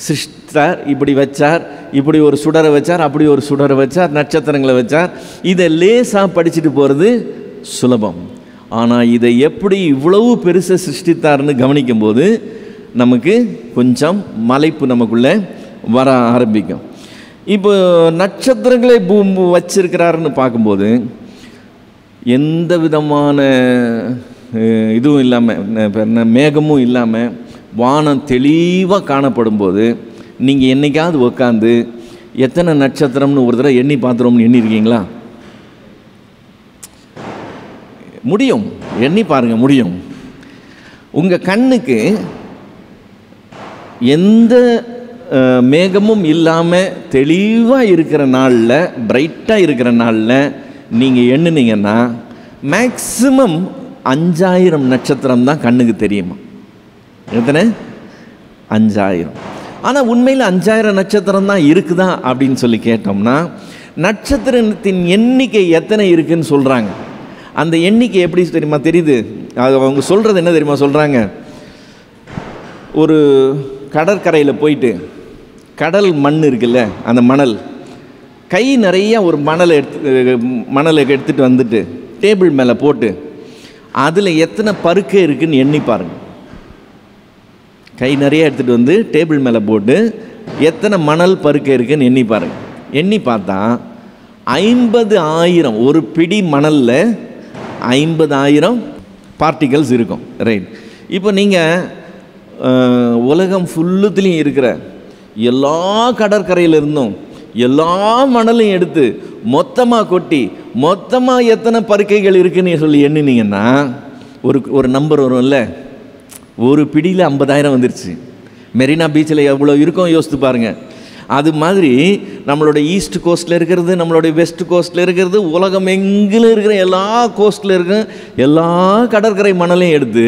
சிருஷ்டார், இப்படி வச்சார், இப்படி ஒரு சுடரை வச்சார், அப்படி ஒரு சுடரை வச்சார், நட்சத்திரங்களை வச்சார். இதை லேசாக படிச்சுட்டு போகிறது சுலபம். ஆனால் இதை எப்படி இவ்வளவு பெருசை சிருஷ்டித்தார்னு கவனிக்கும்போது நமக்கு கொஞ்சம் மலைப்பு நமக்குள்ளே வர ஆரம்பிக்கும். இப்போ நட்சத்திரங்களை வச்சிருக்கிறாருன்னு பார்க்கும்போது எந்த விதமான இதுவும் இல்லாமல், மேகமும் இல்லாமல், வானம் தெளிவாக காணப்படும் போது நீங்கள் என்னைக்காவது உட்காந்து எத்தனை நட்சத்திரம்னு ஒரு தடவை எண்ணி பார்த்துருவோம்னு எண்ணிருக்கீங்களா? முடியும், எண்ணி பாருங்கள், முடியும். உங்கள் கண்ணுக்கு எந்த மேகமும் இல்லாமல் தெளிவாக இருக்கிற நாளில், பிரைட்டாக இருக்கிற நாளில் நீங்கள் எண்ணுனீங்கன்னா மேக்ஸிமம் 5000 நட்சத்திரம் தான் கண்ணுக்கு தெரியுமா? எத்தனை? 5000. ஆனால் உண்மையில் 5000 நட்சத்திரம் தான் இருக்குதா அப்படின்னு சொல்லி கேட்டோம்னா, நட்சத்திரத்தின் எண்ணிக்கை எத்தனை இருக்குதுன்னு சொல்கிறாங்க. அந்த எண்ணிக்கை எப்படி தெரியுமா தெரியுது? அது அவங்க சொல்கிறது என்ன தெரியுமா சொல்கிறாங்க? ஒரு கடற்கரையில் போயிட்டு கடல் மண் இருக்குல்ல, அந்த மணல் கை நிறைய ஒரு மணலை எடுத்துகிட்டு வந்துட்டு டேபிள் மேலே போட்டு அதில் எத்தனை பருக்கை இருக்குதுன்னு எண்ணி பாருங்கள். கை நிறைய எடுத்துகிட்டு வந்து டேபிள் மேலே போட்டு எத்தனை மணல் பருக்கை இருக்குதுன்னு எண்ணி பாருங்கள். எண்ணி பார்த்தா 50000, ஒரு பிடி மணலில் 50000 பார்ட்டிகல்ஸ் இருக்கும். ரைட். இப்போ நீங்கள் உலகம் ஃபுல்லுத்துலேயும் இருக்கிற எல்லா கடற்கரையில் இருந்தும் எல்லா மணலையும் எடுத்து மொத்தமாக கொட்டி மொத்தமாக எத்தனை பருக்கைகள் இருக்குன்னு சொல்லி எண்ணினீங்கன்னா ஒரு நம்பர் வரும்ல. ஒரு பிடியில் 50000 வந்துருச்சு. மெரினா பீச்சில் எவ்வளோ இருக்கும் யோசித்து பாருங்கள். அது மாதிரி நம்மளோட ஈஸ்ட் கோஸ்ட்டில் இருக்கிறது, நம்மளுடைய வெஸ்ட் கோஸ்ட்டில் இருக்கிறது, உலகம் எங்கிலும் இருக்கிற எல்லா கோஸ்ட்டில் இருக்கிற எல்லா கடற்கரை மணலையும் எடுத்து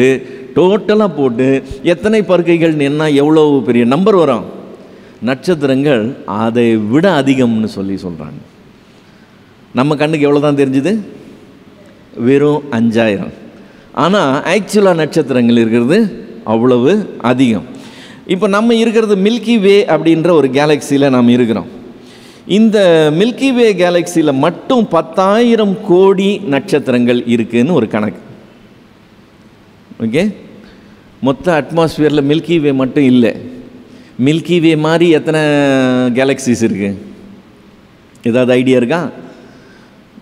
டோட்டலாக போட்டு எத்தனை பருக்கைகள் என்ன எவ்வளோ பெரிய நம்பர் வரும். நட்சத்திரங்கள் அதை விட அதிகம்னு சொல்லி சொல்கிறாங்க. நம்ம கண்ணுக்கு எவ்வளோ தான் தெரிஞ்சுது? வெறும் 5000. ஆனால் ஆக்சுவலாக நட்சத்திரங்கள் இருக்கிறது அவ்வளவு அதிகம். இப்போ நம்ம இருக்கிறது மில்கி வே அப்படின்ற ஒரு கேலக்சியில் நாம் இருக்கிறோம். இந்த மில்கி வே கேலக்சியில் மட்டும் 10,000 கோடி நட்சத்திரங்கள் இருக்குதுன்னு ஒரு கணக்கு. ஓகே, மொத்த அட்மாஸ்பியரில் மில்கி வே மட்டும் இல்லை. மில்கி வே மாதிரி எத்தனை கேலக்சிஸ் இருக்குது? ஏதாவது ஐடியா இருக்கா?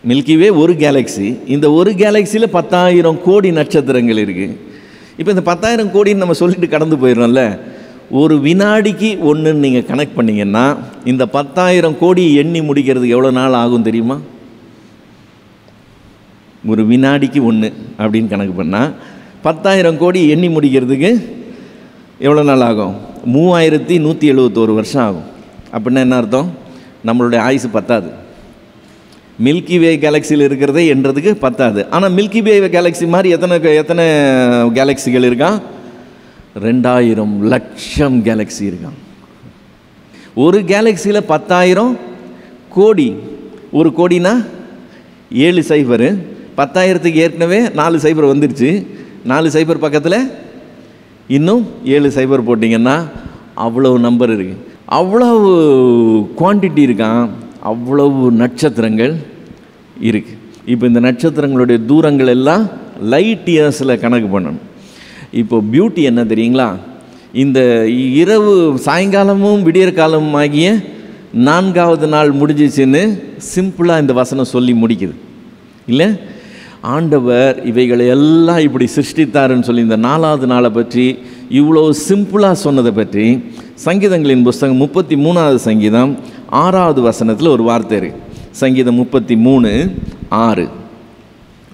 மில்கி வே ஒரு கேலக்சி. இந்த ஒரு கேலக்சியில் 10,000 கோடி நட்சத்திரங்கள் இருக்குது. இப்போ இந்த 10,000 கோடின்னு நம்ம சொல்லிட்டு கடந்து போயிடறோம்ல. ஒரு வினாடிக்கு ஒன்றுன்னு நீங்கள் கணக்கு பண்ணிங்கன்னா இந்த 10,000 கோடி எண்ணி முடிக்கிறதுக்கு எவ்வளோ நாள் ஆகும் தெரியுமா? ஒரு வினாடிக்கு 1 அப்படின்னு கணக்கு பண்ணால் 10,000 கோடி எண்ணி முடிக்கிறதுக்கு எவ்வளோ நாள் ஆகும்? 3171 வருஷம் ஆகும். அப்படின்னா என்ன அர்த்தம்? நம்மளுடைய ஆயுசு பத்தாது. மில்கி வே கேலக்சியில் இருக்கிறதே என்றதுக்கு பத்தாது. ஆனால் மில்கி வே கேலக்சி மாதிரி எத்தனை கேலக்சிகள் இருக்கான்? 2000 லட்சம் கேலக்சி இருக்கான். ஒரு கேலக்சியில் 10,000 கோடி. ஒரு கோடினா 7 சைபர். 10,000க்கு ஏற்கனவே 4 சைபர் வந்துருச்சு. 4 சைபர் பக்கத்தில் இன்னும் 7 சைபர் போட்டிங்கன்னா அவ்வளவு நம்பர் இருக்குது. அவ்வளவு குவான்டிட்டி இருக்கான். அவ்வளவு நட்சத்திரங்கள் இருக்குது. இப்போ இந்த நட்சத்திரங்களுடைய தூரங்கள் எல்லாம் லைட் இயர்ஸில் கணக்கு பண்ணணும். இப்போ பியூட்டி என்ன தெரியுங்களா? இந்த இரவு சாயங்காலமும் விடியற் காலமும் ஆகிய 4வது நாள் முடிஞ்சிச்சுன்னு சிம்பிளாக இந்த வசனம் சொல்லி முடிக்குது இல்லை? ஆண்டவர் இவைகளை எல்லாம் இப்படி சிருஷ்டித்தாருன்னு சொல்லி இந்த 4வது நாளை பற்றி இவ்வளோ சிம்பிளாக சொன்னதை பற்றி சங்கீதங்களின் புஸ்தகம் 33வது சங்கீதம் 6வது வசனத்தில் ஒரு வார்த்தை இருக்குது. சங்கீதம் 33:6.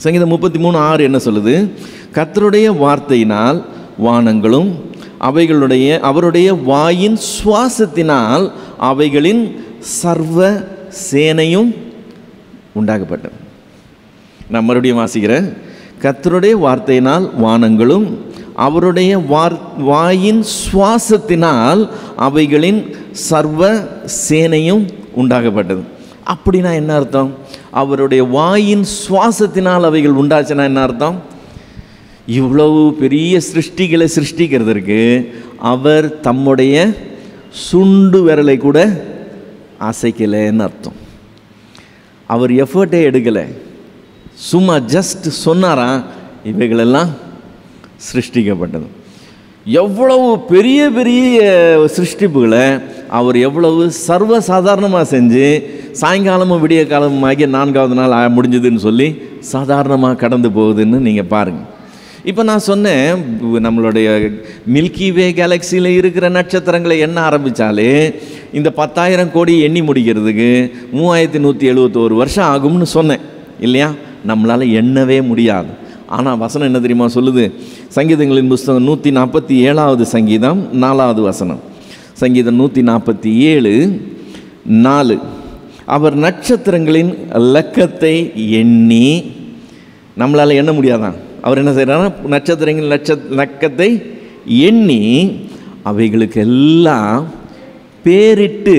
சங்கீதம் 33:6 என்ன சொல்லுது? கர்த்தருடைய வார்த்தையினால் வானங்களும் அவருடைய வாயின் சுவாசத்தினால் அவைகளின் சர்வ சேனையும் உண்டாக்கப்பட்டது. நான் மறுபடியும் வாசிக்கிறேன். கர்த்தருடைய வார்த்தையினால் வானங்களும் அவருடைய வாயின் சுவாசத்தினால் அவைகளின் சர்வ சேனையும் உண்டாக்கப்பட்டது. அப்படின்னா என்ன அர்த்தம்? அவருடைய வாயின் சுவாசத்தினால் அவைகள் உண்டாச்சுன்னா என்ன அர்த்தம்? இவ்வளவு பெரிய சிருஷ்டிகளை சிருஷ்டிக்கிறதுக்கு அவர் தம்முடைய சுண்டு விரலை கூட அசைக்கலைன்னு அர்த்தம். அவர் எஃபர்ட்டே எடுக்கலை, சும்மா ஜஸ்ட் சொன்னாராம் இவைகளெல்லாம் சிருஷ்டிக்கப்பட்டது. எவ்வளவு பெரிய பெரிய சிருஷ்டிப்புகளை அவர் எவ்வளவு சர்வசாதாரணமாக செஞ்சு சாயங்காலமும் விடிய காலமும் ஆகிய 4வது நாள் முடிஞ்சதுன்னு சொல்லி சாதாரணமாக கடந்து போகுதுன்னு நீங்கள் பாருங்கள். இப்போ நான் சொன்னேன், நம்மளுடைய மில்கி வே கேலக்சியில் இருக்கிற நட்சத்திரங்களை எண்ண ஆரம்பித்தாலே இந்த 10,000 கோடி எண்ணி முடிக்கிறதுக்கு 3171 வருஷம் ஆகும்னு சொன்னேன் இல்லையா? நம்மளால் எண்ணவே முடியாது. ஆனால் வசனம் என்ன தெரியுமா சொல்லுது? சங்கீதங்களின் புஸ்தகம் 147வது சங்கீதம் 4வது வசனம். சங்கீதம் 147:4. அவர் நட்சத்திரங்களின் லக்கத்தை எண்ணி, நம்மளால் எண்ண முடியாதான், அவர் என்ன செய்கிறார்? நட்சத்திரங்களின் லக்கத்தை எண்ணி அவைகளுக்கு எல்லாம் பேரிட்டு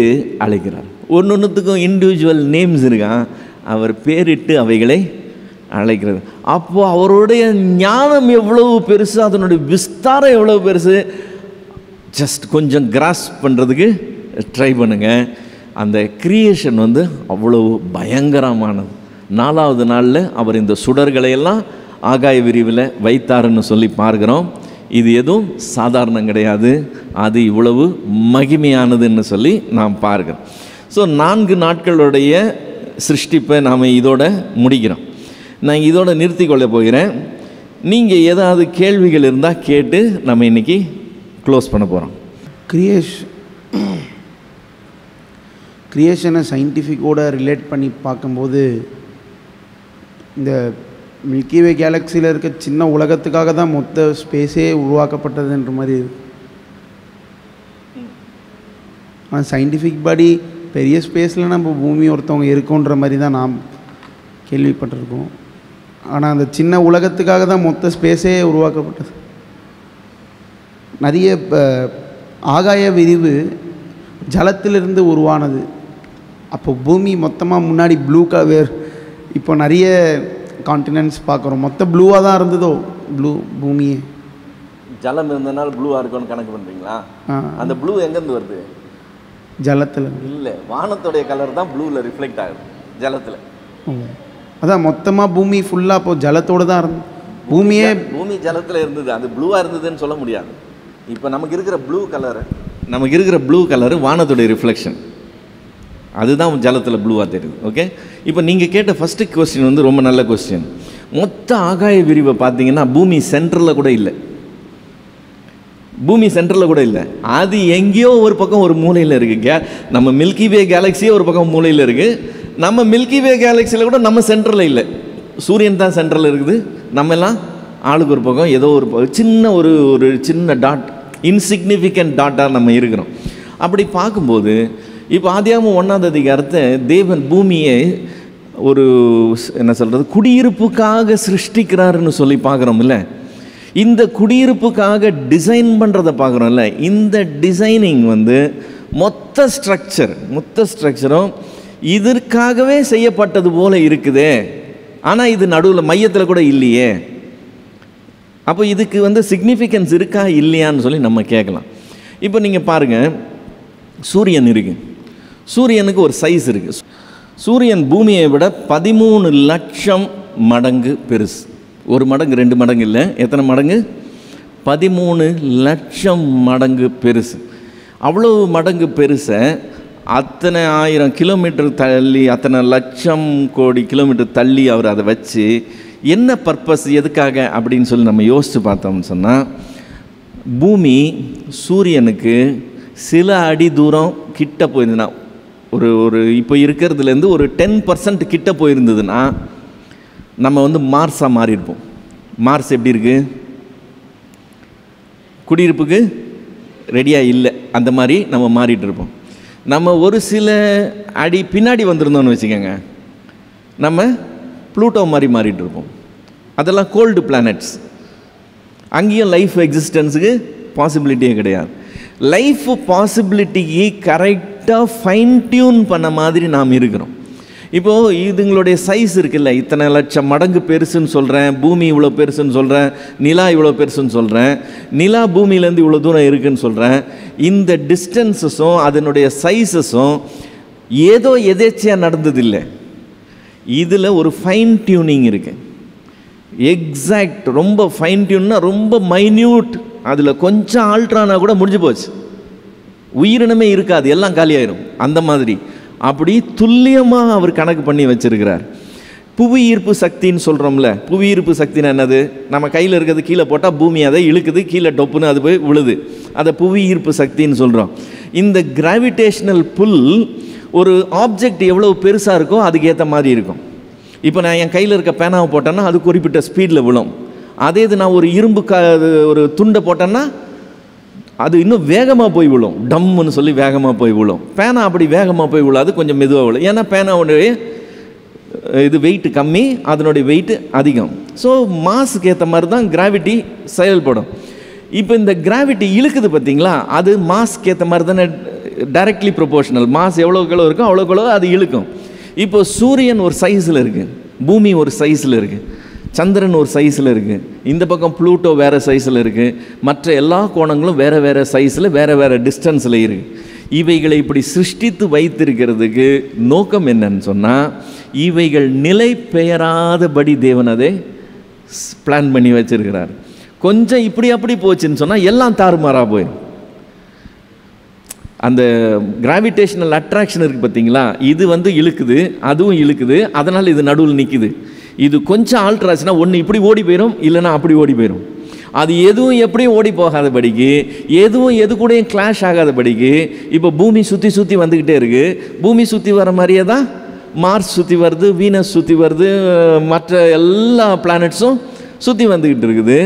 அழைக்கிறார். ஒன்றுத்துக்கும் இண்டிவிஜுவல் நேம்ஸ் இருக்கான். அவர் பேரிட்டு அவைகளை அழைக்கிறது. அப்போது அவருடைய ஞானம் எவ்வளவு பெருசு, அதனுடைய விஸ்தாரம் எவ்வளவு பெருசு, ஜஸ்ட் கொஞ்சம் கிராஸ் பண்ணுறதுக்கு ட்ரை பண்ணுங்கள். அந்த கிரியேஷன் அவ்வளவு பயங்கரமானது. 4வது நாளில் அவர் இந்த சுடர்களையெல்லாம் ஆகாய விரிவில் வைத்தாருன்னு சொல்லி பார்க்குறோம். இது எதுவும் சாதாரணம் கிடையாது, அது இவ்வளவு மகிமையானதுன்னு சொல்லி நாம் பார்க்குறோம். ஸோ 4 நாட்களுடைய சிருஷ்டிப்பை நாம் இதோட முடிக்கிறோம். நான் இதோட நிறுத்தி கொள்ள போகிறேன். நீங்கள் ஏதாவது கேள்விகள் இருந்தால் கேட்டு நம்ம இன்றைக்கி க்ளோஸ் பண்ண போகிறோம். கிரியேஷனை சயின்டிஃபிக்கோட ரிலேட் பண்ணி பார்க்கும்போது இந்த மில்கிவே கேலக்சியில் இருக்க சின்ன உலகத்துக்காக தான் மொத்த ஸ்பேஸே உருவாக்கப்பட்டதுன்ற மாதிரி இருக்கு. ஆனால் சயின்டிஃபிக் படி பெரிய ஸ்பேஸில் நம்ம பூமி ஒருத்தவங்க இருக்கோன்ற மாதிரி தான் நாம் கேள்விப்பட்டிருக்கோம். ஆனால் அந்த சின்ன உலகத்துக்காக தான் மொத்த ஸ்பேஸே உருவாக்கப்பட்டது. நிறைய ஆகாய விரிவு ஜலத்திலிருந்து உருவானது. அப்போ பூமி மொத்தமாக முன்னாடி ப்ளூ கலர், இப்போ நிறைய கான்டினென்ட்ஸ் பார்க்குறோம், மொத்த ப்ளூவாக தான் இருந்ததோ பூமியே. ஜலம் இருந்ததுனால ப்ளூவாக இருக்கும்னு கணக்கு பண்ணுறீங்களா? அந்த ப்ளூ எங்கேருந்து வருது? ஜலத்தில் இல்லை, வானத்துடைய கலர் தான் ப்ளூவில் ரிஃப்ளெக்ட் ஆகுது ஜலத்தில். அதான் மொத்தமாக பூமி ஃபுல்லாக இப்போ ஜலத்தோடு தான் இருந்தது. பூமி ஜலத்தில் இருந்தது, அது ப்ளூவாக இருந்ததுன்னு சொல்ல முடியாது. இப்போ நமக்கு இருக்கிற ப்ளூ கலரு வானத்துடைய ரிஃப்ளெக்ஷன், அதுதான் ஜலத்தில் ப்ளூவாக தெரியுது. ஓகே, இப்போ நீங்கள் கேட்ட ஃபஸ்ட்டு கொஸ்டின் ரொம்ப நல்ல கொஸ்டின். மொத்த ஆகாய விரிவை பார்த்தீங்கன்னா பூமி சென்டரில் கூட இல்லை. அது எங்கேயோ ஒரு பக்கம் ஒரு மூலையில் இருக்குது. நம்ம மில்கி வே கேலக்ஸியே ஒரு பக்கம் மூலையில் இருக்குது. நம்ம மில்கி வே கேலக்சியில் கூட நம்ம சென்டரில் இல்லை. சூரியன் தான் சென்டரில் இருக்குது. நம்ம எல்லாம் ஆளுக்கு ஒரு பக்கம் ஏதோ ஒரு சின்ன ஒரு சின்ன டாட், இன்சிக்னிஃபிகண்ட் டாட்டாக நம்ம இருக்கிறோம். அப்படி பார்க்கும்போது இப்போ ஆதியாகமம் 1ஆம் அதிகாரத்தை தேவன் பூமியை ஒரு என்ன சொல்கிறது, குடியிருப்புக்காக சிருஷ்டிக்கிறாருன்னு சொல்லி பார்க்குறோம்ல. இந்த குடியிருப்புக்காக டிசைன் பண்ணுறதை பார்க்குறோம்ல. இந்த டிசைனிங் வந்து மொத்த ஸ்ட்ரக்சரும் இதற்காகவே செய்யப்பட்டது போல இருக்குதே. ஆனால் இது நடுவில் மையத்தில் கூட இல்லையே. அப்போ இதுக்கு வந்து சிக்னிஃபிகன்ஸ் இருக்கா இல்லையான்னு சொல்லி நம்ம கேட்கலாம். இப்போ நீங்கள் பாருங்கள், சூரியன் இருக்குது. சூரியனுக்கு ஒரு சைஸ் இருக்குது. சூரியன் பூமியை விட 13 லட்சம் மடங்கு பெருசு. ஒரு மடங்கு 2 மடங்கு இல்லை, எத்தனை மடங்கு? 13 லட்சம் மடங்கு பெருசு. அவ்வளோ மடங்கு பெருசை அத்தனை 1000 கிலோமீட்டர் தள்ளி, அத்தனை லட்சம் கோடி கிலோமீட்டர் தள்ளி அவர் அதை வச்சு என்ன பர்பஸ், எதுக்காக அப்படின்னு சொல்லி நம்ம யோசித்து பார்த்தோம்னு சொன்னால், பூமி சூரியனுக்கு சில அடி தூரம் கிட்ட போயிருந்ததுன்னா, ஒரு இப்போ இருக்கிறதுலேருந்து ஒரு 10% கிட்ட போயிருந்ததுன்னா நம்ம வந்து மார்ஸாக மாறியிருப்போம். மார்ஸ் எப்படி இருக்குது? குடியிருப்புக்கு ரெடியாக இல்லை, அந்த மாதிரி நம்ம மாறிட்டு இருப்போம். நம்ம ஒரு சில அடி பின்னாடி வந்திருந்தோம்னு வச்சுக்கோங்க, நம்ம ப்ளூட்டோ மாதிரி மாறிட்டு இருப்போம். அதெல்லாம் கோல்டு பிளானட்ஸ். அங்கேயும் லைஃப் எக்ஸிஸ்டன்ஸுக்கு பாசிபிலிட்டியே கிடையாது. லைஃப் பாசிபிலிட்டிக்கு கரெக்டாக ஃபைன் டியூன் பண்ண மாதிரி நாம் இருக்கிறோம். இப்போது இதுங்களுடைய சைஸ் இருக்குல்ல, இத்தனை லட்சம் மடங்கு பெருசுன்னு சொல்கிறேன், பூமி இவ்வளோ பெருசுன்னு சொல்கிறேன், நிலா இவ்வளோ பெருசுன்னு சொல்கிறேன், நிலா பூமியிலேருந்து இவ்வளோ தூரம் இருக்குதுன்னு சொல்கிறேன். இந்த டிஸ்டன்ஸஸும் அதனுடைய சைஸஸும் ஏதோ எதேச்சையாக நடந்ததில்லை. இதில் ஒரு ஃபைன் டியூனிங் இருக்குது. எக்ஸாக்ட், ரொம்ப ஃபைன் டியூன்னா ரொம்ப மைன்யூட். அதில் கொஞ்சம் ஆல்ட்ரானா கூட முடிஞ்சு போச்சு, உயிரினமே இருக்காது, எல்லாம் காலியாயிரும். அந்த மாதிரி அப்படி துல்லியமாக அவர் கணக்கு பண்ணி வச்சிருக்கிறார். புவி ஈர்ப்பு சக்தின்னு சொல்கிறோம்ல, புவி ஈர்ப்பு சக்தின்னு என்னது? நம்ம கையில் இருக்கிறது கீழே போட்டால் பூமி அதை இழுக்குது, கீழே டொப்புன்னு அது போய் விழுது. அதை புவி ஈர்ப்பு சக்தின்னு சொல்கிறோம். இந்த கிராவிடேஷ்னல் புல் ஒரு ஆப்ஜெக்ட் எவ்வளோ பெருசாக இருக்கோ அதுக்கு ஏற்ற மாதிரி இருக்கும். இப்போ நான் என் கையில் இருக்க பேனாவை போட்டேன்னா அது குறிப்பிட்ட ஸ்பீடில் விழும். அதே இது நான் ஒரு இரும்பு ஒரு துண்டை போட்டேன்னா அது இன்னும் வேகமாக போய் விழும், டம்முன்னு சொல்லி வேகமாக போய் விழும். பேனா அப்படி வேகமாக போய் விழாது, கொஞ்சம் மெதுவாக விழும். ஏன்னா பேனாவுடைய இது வெயிட் கம்மி, அதனுடைய வெயிட் அதிகம். ஸோ மாஸுக்கு ஏற்ற மாதிரி தான் கிராவிட்டி செயல்படும். இப்போ இந்த கிராவிட்டி இழுக்குது பார்த்தீங்களா, அது மாஸ்க்கு ஏற்ற மாதிரி தானே டைரக்ட்லி ப்ரொபோர்ஷனல். மாஸ் எவ்வளோக்கு இருக்கோ அவ்வளோக்கு அது இழுக்கும். இப்போ சூரியன் ஒரு சைஸில் இருக்குது, பூமி ஒரு சைஸில் இருக்குது, சந்திரன் ஒரு சைஸில் இருக்குது, இந்த பக்கம் ப்ளூட்டோ வேறு சைஸில் இருக்குது, மற்ற எல்லா கோணங்களும் வேறு வேறு சைஸில் வேறு வேறு டிஸ்டன்ஸில் இருக்குது. இவைகளை இப்படி சிருஷ்டித்து வைத்திருக்கிறதுக்கு நோக்கம் என்னன்னு சொன்னால், இவைகள் நிலை பெயராதபடி தேவன் அதை பிளான் பண்ணி வச்சிருக்கிறார். கொஞ்சம் இப்படி அப்படி போச்சுன்னு சொன்னால் எல்லாம் தாறுமாறாக போயிடும். அந்த கிராவிடேஷனல் அட்ராக்ஷன் இருக்குது பார்த்தீங்களா, இது வந்து இழுக்குது, அதுவும் இழுக்குது, அதனால் இது நடுவில் நிற்குது. இது கொஞ்சம் ஆல்ட்ராச்சுன்னா ஒன்று இப்படி ஓடி போயிடும், இல்லைன்னா அப்படி ஓடி போயிடும். அது எதுவும் எப்படியும் ஓடி போகாதபடிக்கு, எதுவும் எது கூடயும் கிளாஷ் ஆகாதபடிக்கு இப்போ பூமி சுற்றி சுற்றி வந்துக்கிட்டே இருக்குது. பூமி சுற்றி வர மாதிரியே தான் மார்ஸ் சுற்றி வருது, வீனஸ் சுற்றி வருது, மற்ற எல்லா பிளானட்ஸும் சுற்றி வந்துக்கிட்டு இருக்குது.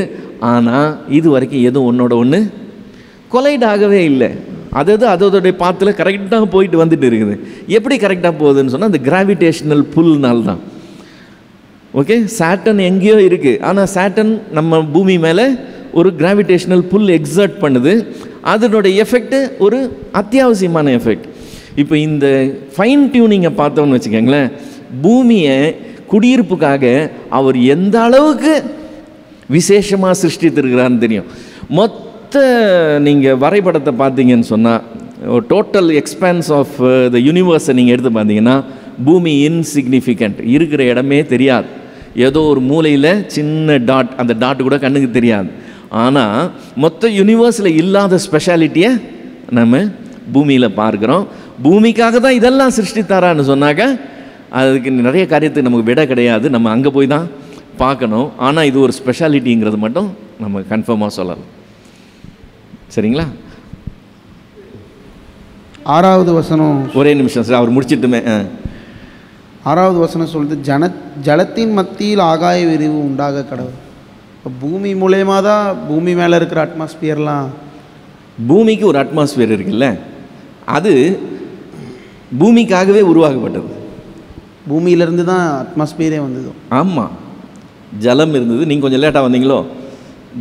ஆனால் இது வரைக்கும் எதுவும் ஒன்றோட ஒன்று கொலைட் ஆகவே இல்லை. அதோடைய பாத்தில் கரெக்டாக போயிட்டு வந்துட்டு இருக்குது. எப்படி கரெக்டாக போகுதுன்னு சொன்னால் அந்த கிராவிடேஷனல் புல்னால் தான். ஓகே, சாட்டன் எங்கேயோ இருக்குது, ஆனால் சாட்டன் நம்ம பூமி மேலே ஒரு கிராவிடேஷனல் புல் எக்ஸர்ட் பண்ணுது. அதனுடைய எஃபெக்ட் ஒரு அத்தியாவசியமான எஃபெக்ட். இப்போ இந்த ஃபைன் டியூனிங்கை பார்த்தோம்னு வச்சுக்கோங்களேன், பூமியை குடியிருப்புக்காக அவர் எந்த அளவுக்கு விசேஷமாக சிருஷ்டித்திருக்கிறான்னு தெரியும். நீங்கள் வரைபடத்தை பார்த்தீங்கன்னு சொன்னால், டோட்டல் எக்ஸ்பான்ஸ் ஆஃப் த யூனிவர்ஸை நீங்கள் எடுத்து பார்த்தீங்கன்னா பூமி இன்சிக்னிஃபிகண்ட், இருக்கிற இடமே தெரியாது. ஏதோ ஒரு மூலையில் சின்ன டாட், அந்த டாட் கூட கண்ணுக்கு தெரியாது. ஆனால் மொத்த யூனிவர்ஸில் இல்லாத ஸ்பெஷாலிட்டியை நம்ம பூமியில் பார்க்குறோம். பூமிக்காக தான் இதெல்லாம் சிருஷ்டித்தாரான்னு சொன்னாக்க அதுக்கு நிறைய காரியத்துக்கு நமக்கு விட கிடையாது, நம்ம அங்கே போய் தான் பார்க்கணும். ஆனால் இது ஒரு ஸ்பெஷாலிட்டிங்கிறது மட்டும் நம்ம கன்ஃபார்மாக சொல்லலாம். சரிங்களா? 6வது வசனம், ஒரே நிமிஷம் சார், அவர் முடிச்சிட்டுமே. 6வது வசனம் சொல்லுது, ஜலத்தின் மத்தியில் ஆகாய விரிவு உண்டாக கடவுள். இப்போ பூமி மூலயமா தான் பூமி மேலே இருக்கிற அட்மாஸ்பியர்லாம், பூமிக்கு ஒரு அட்மாஸ்பியர் இருக்குல்ல, அது பூமிக்காகவே உருவாக்கப்பட்டது. பூமியிலேருந்து தான் அட்மாஸ்பியரே வந்தது. ஆமாம், ஜலம் இருந்தது. நீங்கள் கொஞ்சம் லேட்டாக வந்தீங்களோ.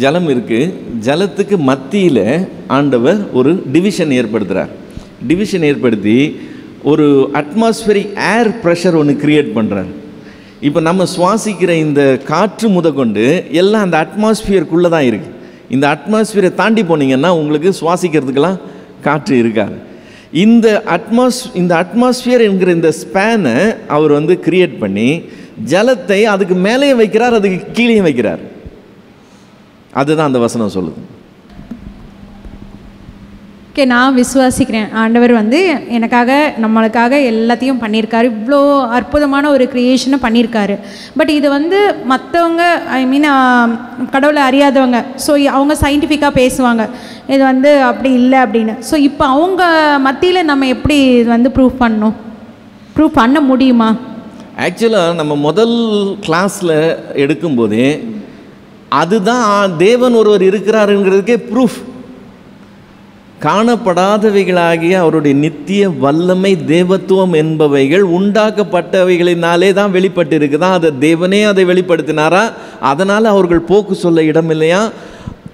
ஜலம் இருக்குது. ஜலத்துக்கு மத்தியில் ஆண்டவர் ஒரு டிவிஷன் ஏற்படுத்துகிறார். டிவிஷன் ஏற்படுத்தி ஒரு அட்மாஸ்பியரிக் ஏர் ப்ரெஷர் ஒன்று க்ரியேட் பண்ணுறார். இப்போ நம்ம சுவாசிக்கிற இந்த காற்று முதற்கொண்டு எல்லாம் அந்த அட்மாஸ்பியருக்குள்ளே தான் இருக்குது. இந்த அட்மாஸ்பியரை தாண்டி போனீங்கன்னா உங்களுக்கு சுவாசிக்கிறதுக்கெல்லாம் காற்று இருக்காது. இந்த அட்மாஸ்பியர் என்கிற இந்த ஸ்பேனை அவர் வந்து கிரியேட் பண்ணி ஜலத்தை அதுக்கு மேலேயும் வைக்கிறார், அதுக்கு கீழேயும் வைக்கிறார். அதுதான் அந்த வசனம் சொல்லுது. ஓகே, நான் விசுவாசிக்கிறேன் ஆண்டவர் வந்து எனக்காக நம்மளுக்காக எல்லாத்தையும் பண்ணியிருக்காரு. இவ்வளோ அற்புதமான ஒரு க்ரியேஷனை பண்ணியிருக்காரு. பட் இது வந்து மற்றவங்க கடவுளை அறியாதவங்க, ஸோ அவங்க சயின்டிஃபிக்காக பேசுவாங்க இது வந்து அப்படி இல்லை அப்படின்னு. ஸோ இப்போ அவங்க மத்தியில் நம்ம எப்படி இது வந்து ப்ரூவ் பண்ண முடியுமா? ஆக்சுவலாக நம்ம முதல் கிளாஸில் எடுக்கும்போதே அதுதான் தேவன் ஒருவர் இருக்கிறாருங்கிறதுக்கே ப்ரூஃப். காணப்படாதவைகளாகிய அவருடைய நித்திய வல்லமை தேவத்துவம் என்பவைகள் உண்டாக்கப்பட்டவைகளினாலே தான் வெளிப்பட்டு இருக்குதான். அதை தேவனே அதை வெளிப்படுத்தினாரா? அதனால் அவர்கள் போக்கு சொல்ல இடம் இல்லையா?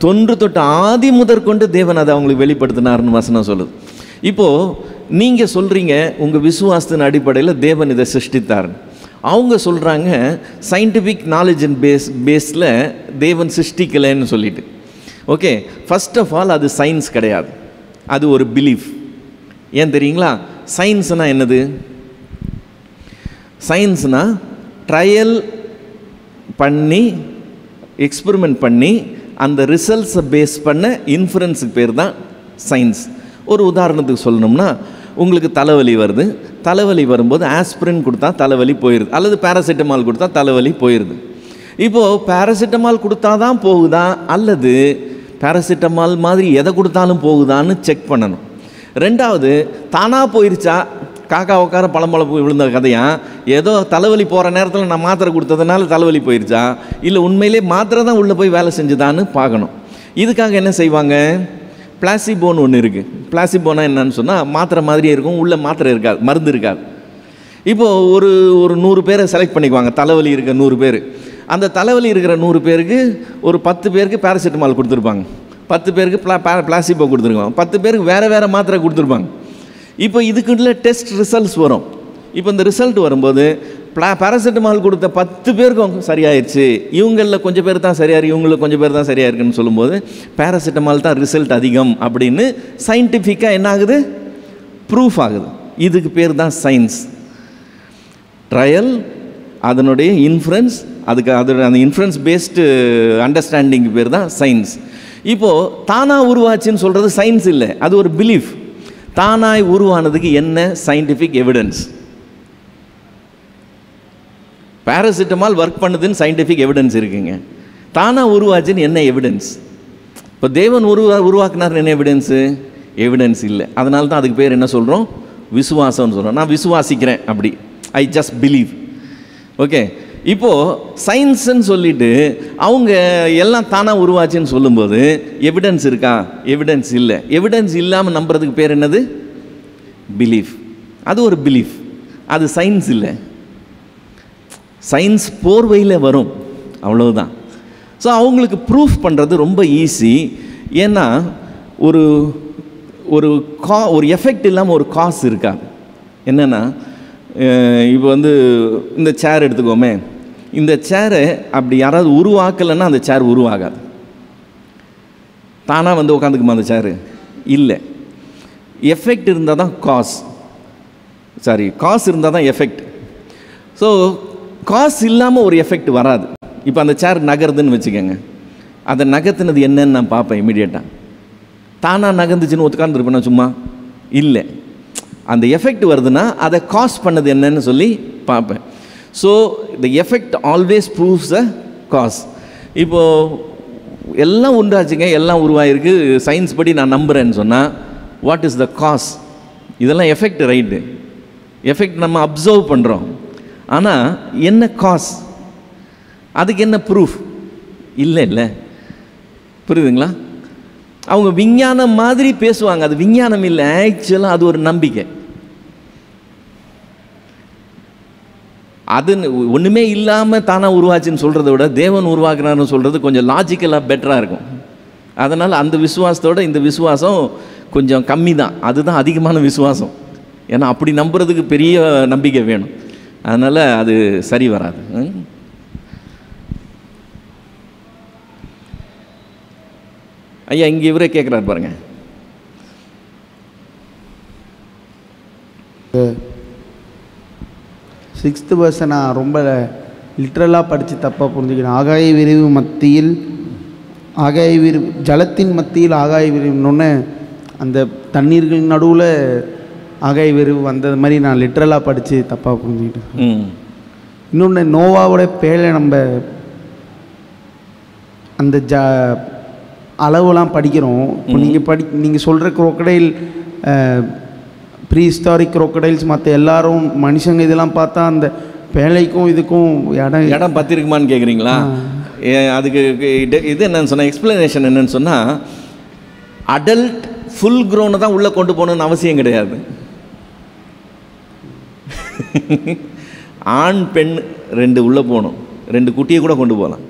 தொன்று தொட்டு ஆதி முதற்கொண்டு தேவன் அதை அவங்களுக்கு வெளிப்படுத்தினார்னு வசனம் சொல்லுது. இப்போது நீங்கள் சொல்கிறீங்க உங்கள் விசுவாசத்தின் அடிப்படையில் தேவன் இதை சிருஷ்டித்தார். அவங்க சொல்கிறாங்க சயின்டிஃபிக் நாலேஜ் அண்ட் பேஸில் தேவன் சிருஷ்டிக்கலைன்னு சொல்லிட்டு. ஓகே, ஃபர்ஸ்ட் ஆஃப் ஆல் அது சயின்ஸ் கிடையாது, அது ஒரு பிலீஃப். ஏன் தெரியுங்களா? சயின்ஸ்னால் என்னது? சயின்ஸ்னால் ட்ரையல் பண்ணி எக்ஸ்பெரிமெண்ட் பண்ணி அந்த ரிசல்ட்ஸை பேஸ் பண்ண இன்ஃபரன்ஸுக்கு பேர் தான் சயின்ஸ். ஒரு உதாரணத்துக்கு சொல்லணும்னா, உங்களுக்கு தலைவலி வருது. தலைவலி வரும்போது ஆஸ்பிரின் கொடுத்தா தலைவலி போயிடுது, அல்லது பேராசிட்டமால் கொடுத்தா தலைவலி போயிடுது. இப்போது பேராசிட்டமால் கொடுத்தா தான் போகுதா, அல்லது பேராசிட்டமால் மாதிரி எதை கொடுத்தாலும் போகுதான்னு செக் பண்ணணும். ரெண்டாவது, தானாக போயிடுச்சா, காக்கா உட்கார பழம்பழம் போய் விழுந்த கதையா, ஏதோ தலைவலி போகிற நேரத்தில் நான் மாத்திரை கொடுத்ததுனால தலைவலி போயிடுச்சா, இல்லை உண்மையிலே மாத்திரை தான் உள்ளே போய் வேலை செஞ்சுதான்னு பார்க்கணும். இதுக்காக என்ன செய்வாங்க? பிளாசிபோன்னு ஒன்று இருக்குது. பிளாசிபோனா என்னன்னு சொன்னால் மாத்திரை மாதிரியே இருக்கும், உள்ளே மாத்திரை இருக்காது, மருந்து இருக்காது. இப்போது ஒரு 100 பேரை செலக்ட் பண்ணிக்குவாங்க. தலைவலி இருக்க 100 பேர். அந்த தலைவலி இருக்கிற 100 பேருக்கு ஒரு 10 பேருக்கு பேராசிட்டமால் கொடுத்துருப்பாங்க, 10 பேருக்கு பிளாசிபோ கொடுத்துருக்காங்க, 10 பேருக்கு வேறு மாத்திரை கொடுத்துருப்பாங்க. இப்போ இதுக்குள்ள டெஸ்ட் ரிசல்ட்ஸ் வரும். இப்போ இந்த ரிசல்ட் வரும்போது பேராசிட்டமால் கொடுத்த 10 பேருக்கும் சரியாயிடுச்சு, இவங்களில் கொஞ்சம் பேர் தான் சரியாக இருக்குது, இவங்களுக்கு கொஞ்சம் பேர் தான் சரியாக இருக்குன்னு சொல்லும்போது பேராசிட்டமால் தான் ரிசல்ட் அதிகம் அப்படின்னு சயின்டிஃபிக்காக என்ன ஆகுது? ப்ரூஃப் ஆகுது. இதுக்கு பேர் தான் சயின்ஸ். ட்ரையல், அதனுடைய இன்ஃப்ளூயன்ஸ், அதோட அந்த இன்ஃப்ளூயன்ஸ் பேஸ்டு அண்டர்ஸ்டாண்டிங் பேர் தான் சயின்ஸ். இப்போது தானாக உருவாச்சுன்னு சொல்கிறது சயின்ஸ் இல்லை, அது ஒரு பிலீஃப். தானாய் உருவானதுக்கு என்ன சயின்டிஃபிக் எவிடன்ஸ்? பேராசிட்டமால் ஒர்க் பண்ணுதுன்னு சயின்டிஃபிக் எவிடன்ஸ் இருக்குங்க. தானாக உருவாச்சுன்னு என்ன எவிடன்ஸ்? இப்போ தேவன் உருவாக்குனார்னு என்ன எவிடன்ஸு? எவிடன்ஸ் இல்லை. அதனால தான் அதுக்கு பேர் என்ன சொல்கிறோம்? விசுவாசம்னு சொல்கிறோம். நான் விசுவாசிக்கிறேன், அப்படி ஐ ஜஸ்ட் பிலீவ். ஓகே, இப்போது சயின்ஸுன்னு சொல்லிவிட்டு அவங்க எல்லாம் தானாக உருவாச்சுன்னு சொல்லும்போது எவிடன்ஸ் இருக்கா? எவிடன்ஸ் இல்லை. எவிடன்ஸ் இல்லாமல் நம்புறதுக்கு பேர் என்னது? பிலீஃப். அது ஒரு பிலீஃப், அது சயின்ஸ் இல்லை. சயின்ஸ் போர்வையில் வரும், அவ்வளவுதான். ஸோ அவங்களுக்கு ப்ரூஃப் பண்ணுறது ரொம்ப ஈஸி. ஏன்னா ஒரு ஒரு எஃபெக்ட் இல்லாமல் ஒரு காஸ் இருக்கா? என்னென்னா, இப்போ வந்து இந்த சேர் எடுத்துக்கோமே, இந்த சேரை அப்படி யாராவது உருவாக்கலைன்னா அந்த சேர் உருவாகாது. தானாக வந்து உட்காந்துக்குமா அந்த சேரு? இல்லை. எஃபெக்ட் இருந்தால் தான் காஸ், காஸ் இருந்தால் தான் எஃபெக்ட். ஸோ காஸ் இல்லாமல் ஒரு எஃபெக்ட் வராது. இப்போ அந்த சேர் நகருதுன்னு வச்சுக்கோங்க, அதை நகர்த்தினது என்னன்னு நான் பார்ப்பேன் இமீடியட்டாக. தானாக நகர்ந்துச்சுன்னு உட்காந்துருப்பேன் சும்மா? இல்லை. அந்த எஃபெக்ட் வருதுன்னா அதை காஸ் பண்ணது என்னன்னு சொல்லி பார்ப்பேன். So the effect always proves a cos. இப்போது எல்லாம் உண்டாச்சுங்க, எல்லாம் உருவாயிருக்கு, சயின்ஸ் படி நான் நம்புகிறேன்னு சொன்னால் வாட் இஸ் த காஸ்? இதெல்லாம் எஃபெக்ட், ரைட்டு. எஃபெக்ட் நம்ம அப்சர்வ் பண்ணுறோம். ஆனால் என்ன காஸ்? அதுக்கு என்ன ப்ரூஃப்? இல்லை. புரியுதுங்களா? அவங்க விஞ்ஞானம் மாதிரி பேசுவாங்க, அது விஞ்ஞானம் இல்லை, ஆக்சுவலாக அது ஒரு நம்பிக்கை. அது ஒன்றுமே இல்லாமல் தானாக உருவாச்சுன்னு சொல்கிறத விட தேவன் உருவாக்குறான்னு சொல்கிறது கொஞ்சம் லாஜிக்கலாக பெட்டராக இருக்கும். அதனால் அந்த விசுவாசத்தோட இந்த விசுவாசம் கொஞ்சம் கம்மி தான், அதுதான் அதிகமான விசுவாசம். ஏன்னா அப்படி நம்புறதுக்கு பெரிய நம்பிக்கை வேணும், அதனால் அது சரி வராது. ஐயா இங்கே இவரே கேட்குறாரு பாருங்க. சிக்ஸ்த்து verse நான் ரொம்ப லிட்ரலாக படித்து தப்பாக புரிஞ்சுக்கிறேன். ஆகாய விரிவு மத்தியில் ஆகாய விரிவு, ஜலத்தின் மத்தியில் ஆகாய விரிவுன்னு அந்த தண்ணீர்களின் நடுவில் ஆகாய விரிவு வந்தது மாதிரி நான் லிட்ரலாக படித்து தப்பாக புரிஞ்சுக்கிட்டேன். இன்னொன்று, நோவாவோட பேழை நம்ம அந்த அளவுலாம் படிக்கிறோம். இப்போ நீங்கள் சொல்கிற crocodile, ப்ரீ ஹிஸ்டாரிக் crocodiles மற்ற எல்லாரும் மனுஷங்க இதெல்லாம் பார்த்தா அந்த பேழைக்கும் இதுக்கும் இடம் பத்திருக்குமான்னு கேட்குறீங்களா? அதுக்கு இது என்னன்னு சொன்னால், எக்ஸ்பிளனேஷன் என்னன்னு சொன்னால், அடல்ட் ஃபுல் க்ரோனை தான் உள்ளே கொண்டு போகணுன்னு அவசியம் கிடையாது. ஆண் பெண் 2 உள்ளே போகணும், 2 குட்டியை கூட கொண்டு போகலாம்.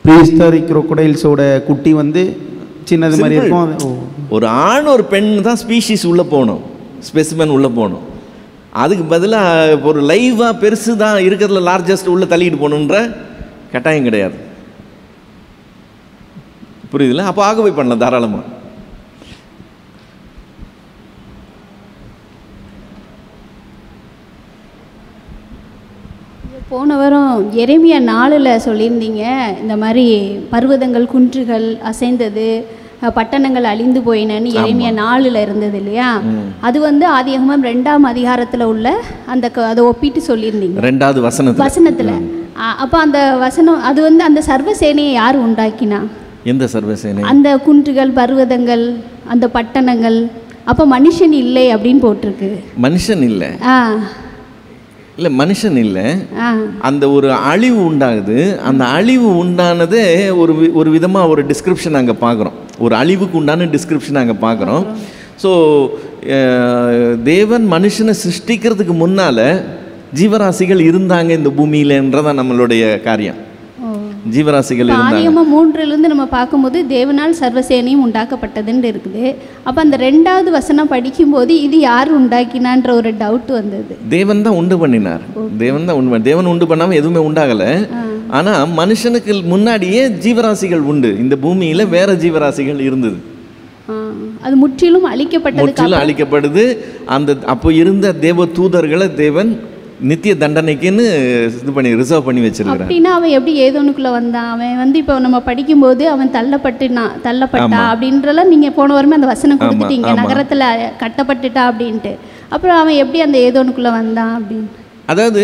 ப்ரீஹிஸ்டாரிக் crocodiles-ஓட குட்டி வந்து சின்னது மாதிரி இருக்கும். ஒரு ஆண் ஒரு பெண் தான் ஸ்பீஷீஸ் உள்ளே போகணும், ஸ்பெசிமென் உள்ளே போகணும். அதுக்கு பதிலாக ஒரு லைவாக பெருசு தான் இருக்கிறதுல லார்ஜஸ்ட் உள்ளே தள்ளிட்டு போகணுன்ற கட்டாயம் கிடையாது. புரியுதுல்ல? அப்போ ஆகவே பண்ணலாம் தாராளமாக. போன வாரம் எரேமியா 4 சொல்லியிருந்தீங்க, இந்த மாதிரி பர்வதங்கள் குன்றுகள் அசைந்தது, பட்டணங்கள் அழிந்து போயினன்னு எரேமியா 4 இருந்தது இல்லையா? அது வந்து ஆதியாகமம் 2ஆம் அதிகாரத்தில் உள்ள அந்த அதை ஒப்பிட்டு சொல்லியிருந்தீங்க 2வது வசனத்தில். அப்போ அந்த வசனம் அது வந்து அந்த சர்வசேனையை யார் உண்டாக்கினா? எந்த சர்வசேனை? அந்த குன்றுகள் பர்வதங்கள் அந்த பட்டணங்கள். அப்போ மனுஷன் இல்லை அப்படின்னு போட்டிருக்கு. மனுஷன் இல்லை, இல்லை மனுஷன் இல்லை, அந்த ஒரு அழிவு உண்டாகுது. அந்த அழிவு உண்டானது ஒரு விதமாக ஒரு டிஸ்கிரிப்ஷன் அங்கே பார்க்குறோம், ஒரு அழிவுக்கு உண்டான டிஸ்கிரிப்ஷன் அங்கே பார்க்குறோம். ஸோ தேவன் மனுஷனை சிருஷ்டிக்கிறதுக்கு முன்னால் ஜீவராசிகள் இருந்தாங்க இந்த பூமியிலன்றதான் நம்மளுடைய காரியம். ஜீவராசிகள் இருந்தாங்க. 3 நம்ம பார்க்கும்போது தேவனால் சர்வசேனையும் உண்டாக்கப்பட்டதுன்னு இருக்குது. அப்போ அந்த 2வது வசனம் படிக்கும்போது இது யார் உண்டாக்கினான்ற ஒரு டவுட் வந்தது. தேவன் தான் உண்டு பண்ணினார், தேவன் தான் உண்டு. தேவன் உண்டு பண்ணாமல் எதுவுமே உண்டாகலை. ஆனால் மனுஷனுக்கு முன்னாடியே ஜீவராசிகள் உண்டு, இந்த பூமியில் வேற ஜீவராசிகள் இருந்தது. அது முற்றிலும் அழிக்கப்படுது. அந்த அப்போ இருந்த தேவ தூதர்களை தேவன் நித்திய தண்டனைக்குன்னு இது பண்ணி ரிசர்வ் பண்ணி வச்சிருக்கிறார். அப்படின்னா அவன் எப்படி ஏதோனுக்குள்ள வந்தான்? அவன் வந்து இப்போ நம்ம படிக்கும்போது அவன் தள்ளப்பட்டா அப்படின்றலாம் நீங்கள் போன வாரமே அந்த வசனம் கொடுத்துட்டீங்க, நகரத்தில் கட்டப்பட்டுட்டா அப்படின்ட்டு. அப்புறம் அவன் எப்படி அந்த ஏதோனுக்குள்ள வந்தான் அப்படின்னு? அதாவது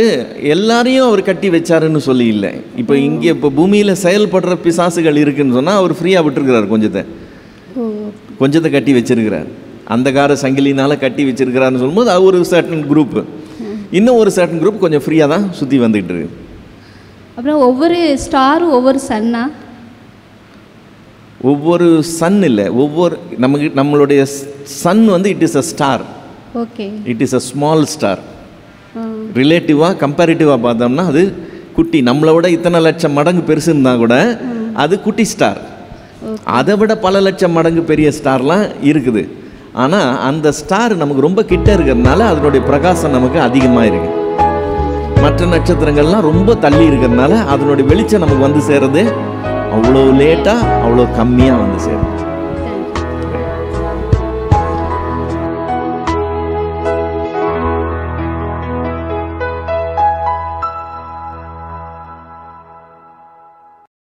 எல்லாரையும் அவர் கட்டி வச்சாருன்னு சொல்லி இல்லை. இப்போ இங்கே இப்போ பூமியில் செயல்படுற பிசாசுகள் இருக்குன்னு சொன்னால் அவர் ஃப்ரீயாக விட்டுருக்கிறார், கொஞ்சத்தை கட்டி வச்சிருக்கிறார். அந்த கார சங்கிலினால் கட்டி வச்சிருக்கிறாருன்னு சொல்லும்போது அது ஒரு சர்டன் குரூப்பு. இன்னும் ஒரு சர்டன் குரூப் கொஞ்சம் ஃப்ரீயாக தான் சுற்றி வந்துகிட்டு இருக்கு. அப்புறம் ஒவ்வொரு ஸ்டாரும் ஒவ்வொரு சன்னா? ஒவ்வொரு சன் இல்லை, ஒவ்வொரு நம்மளுடைய சன் வந்து it is a star. Okay, it is a small star. ரிலேட்டிவாக கம்பேரிட்டிவாக பார்த்தோம்னா அது குட்டி. நம்மளை விட இத்தனை லட்சம் மடங்கு பெருசு இருந்தால் கூட அது குட்டி ஸ்டார். அதை விட பல லட்சம் மடங்கு பெரிய ஸ்டார்லாம் இருக்குது. ஆனால் அந்த ஸ்டார் நமக்கு ரொம்ப கிட்ட இருக்கிறதுனால அதனுடைய பிரகாசம் நமக்கு அதிகமாக இருக்குது. மற்ற நட்சத்திரங்கள்லாம் ரொம்ப தள்ளி இருக்கிறதுனால அதனுடைய வெளிச்சம் நமக்கு வந்து சேர்றது அவ்வளோ லேட்டாக, அவ்வளோ கம்மியாக வந்து சேரும்.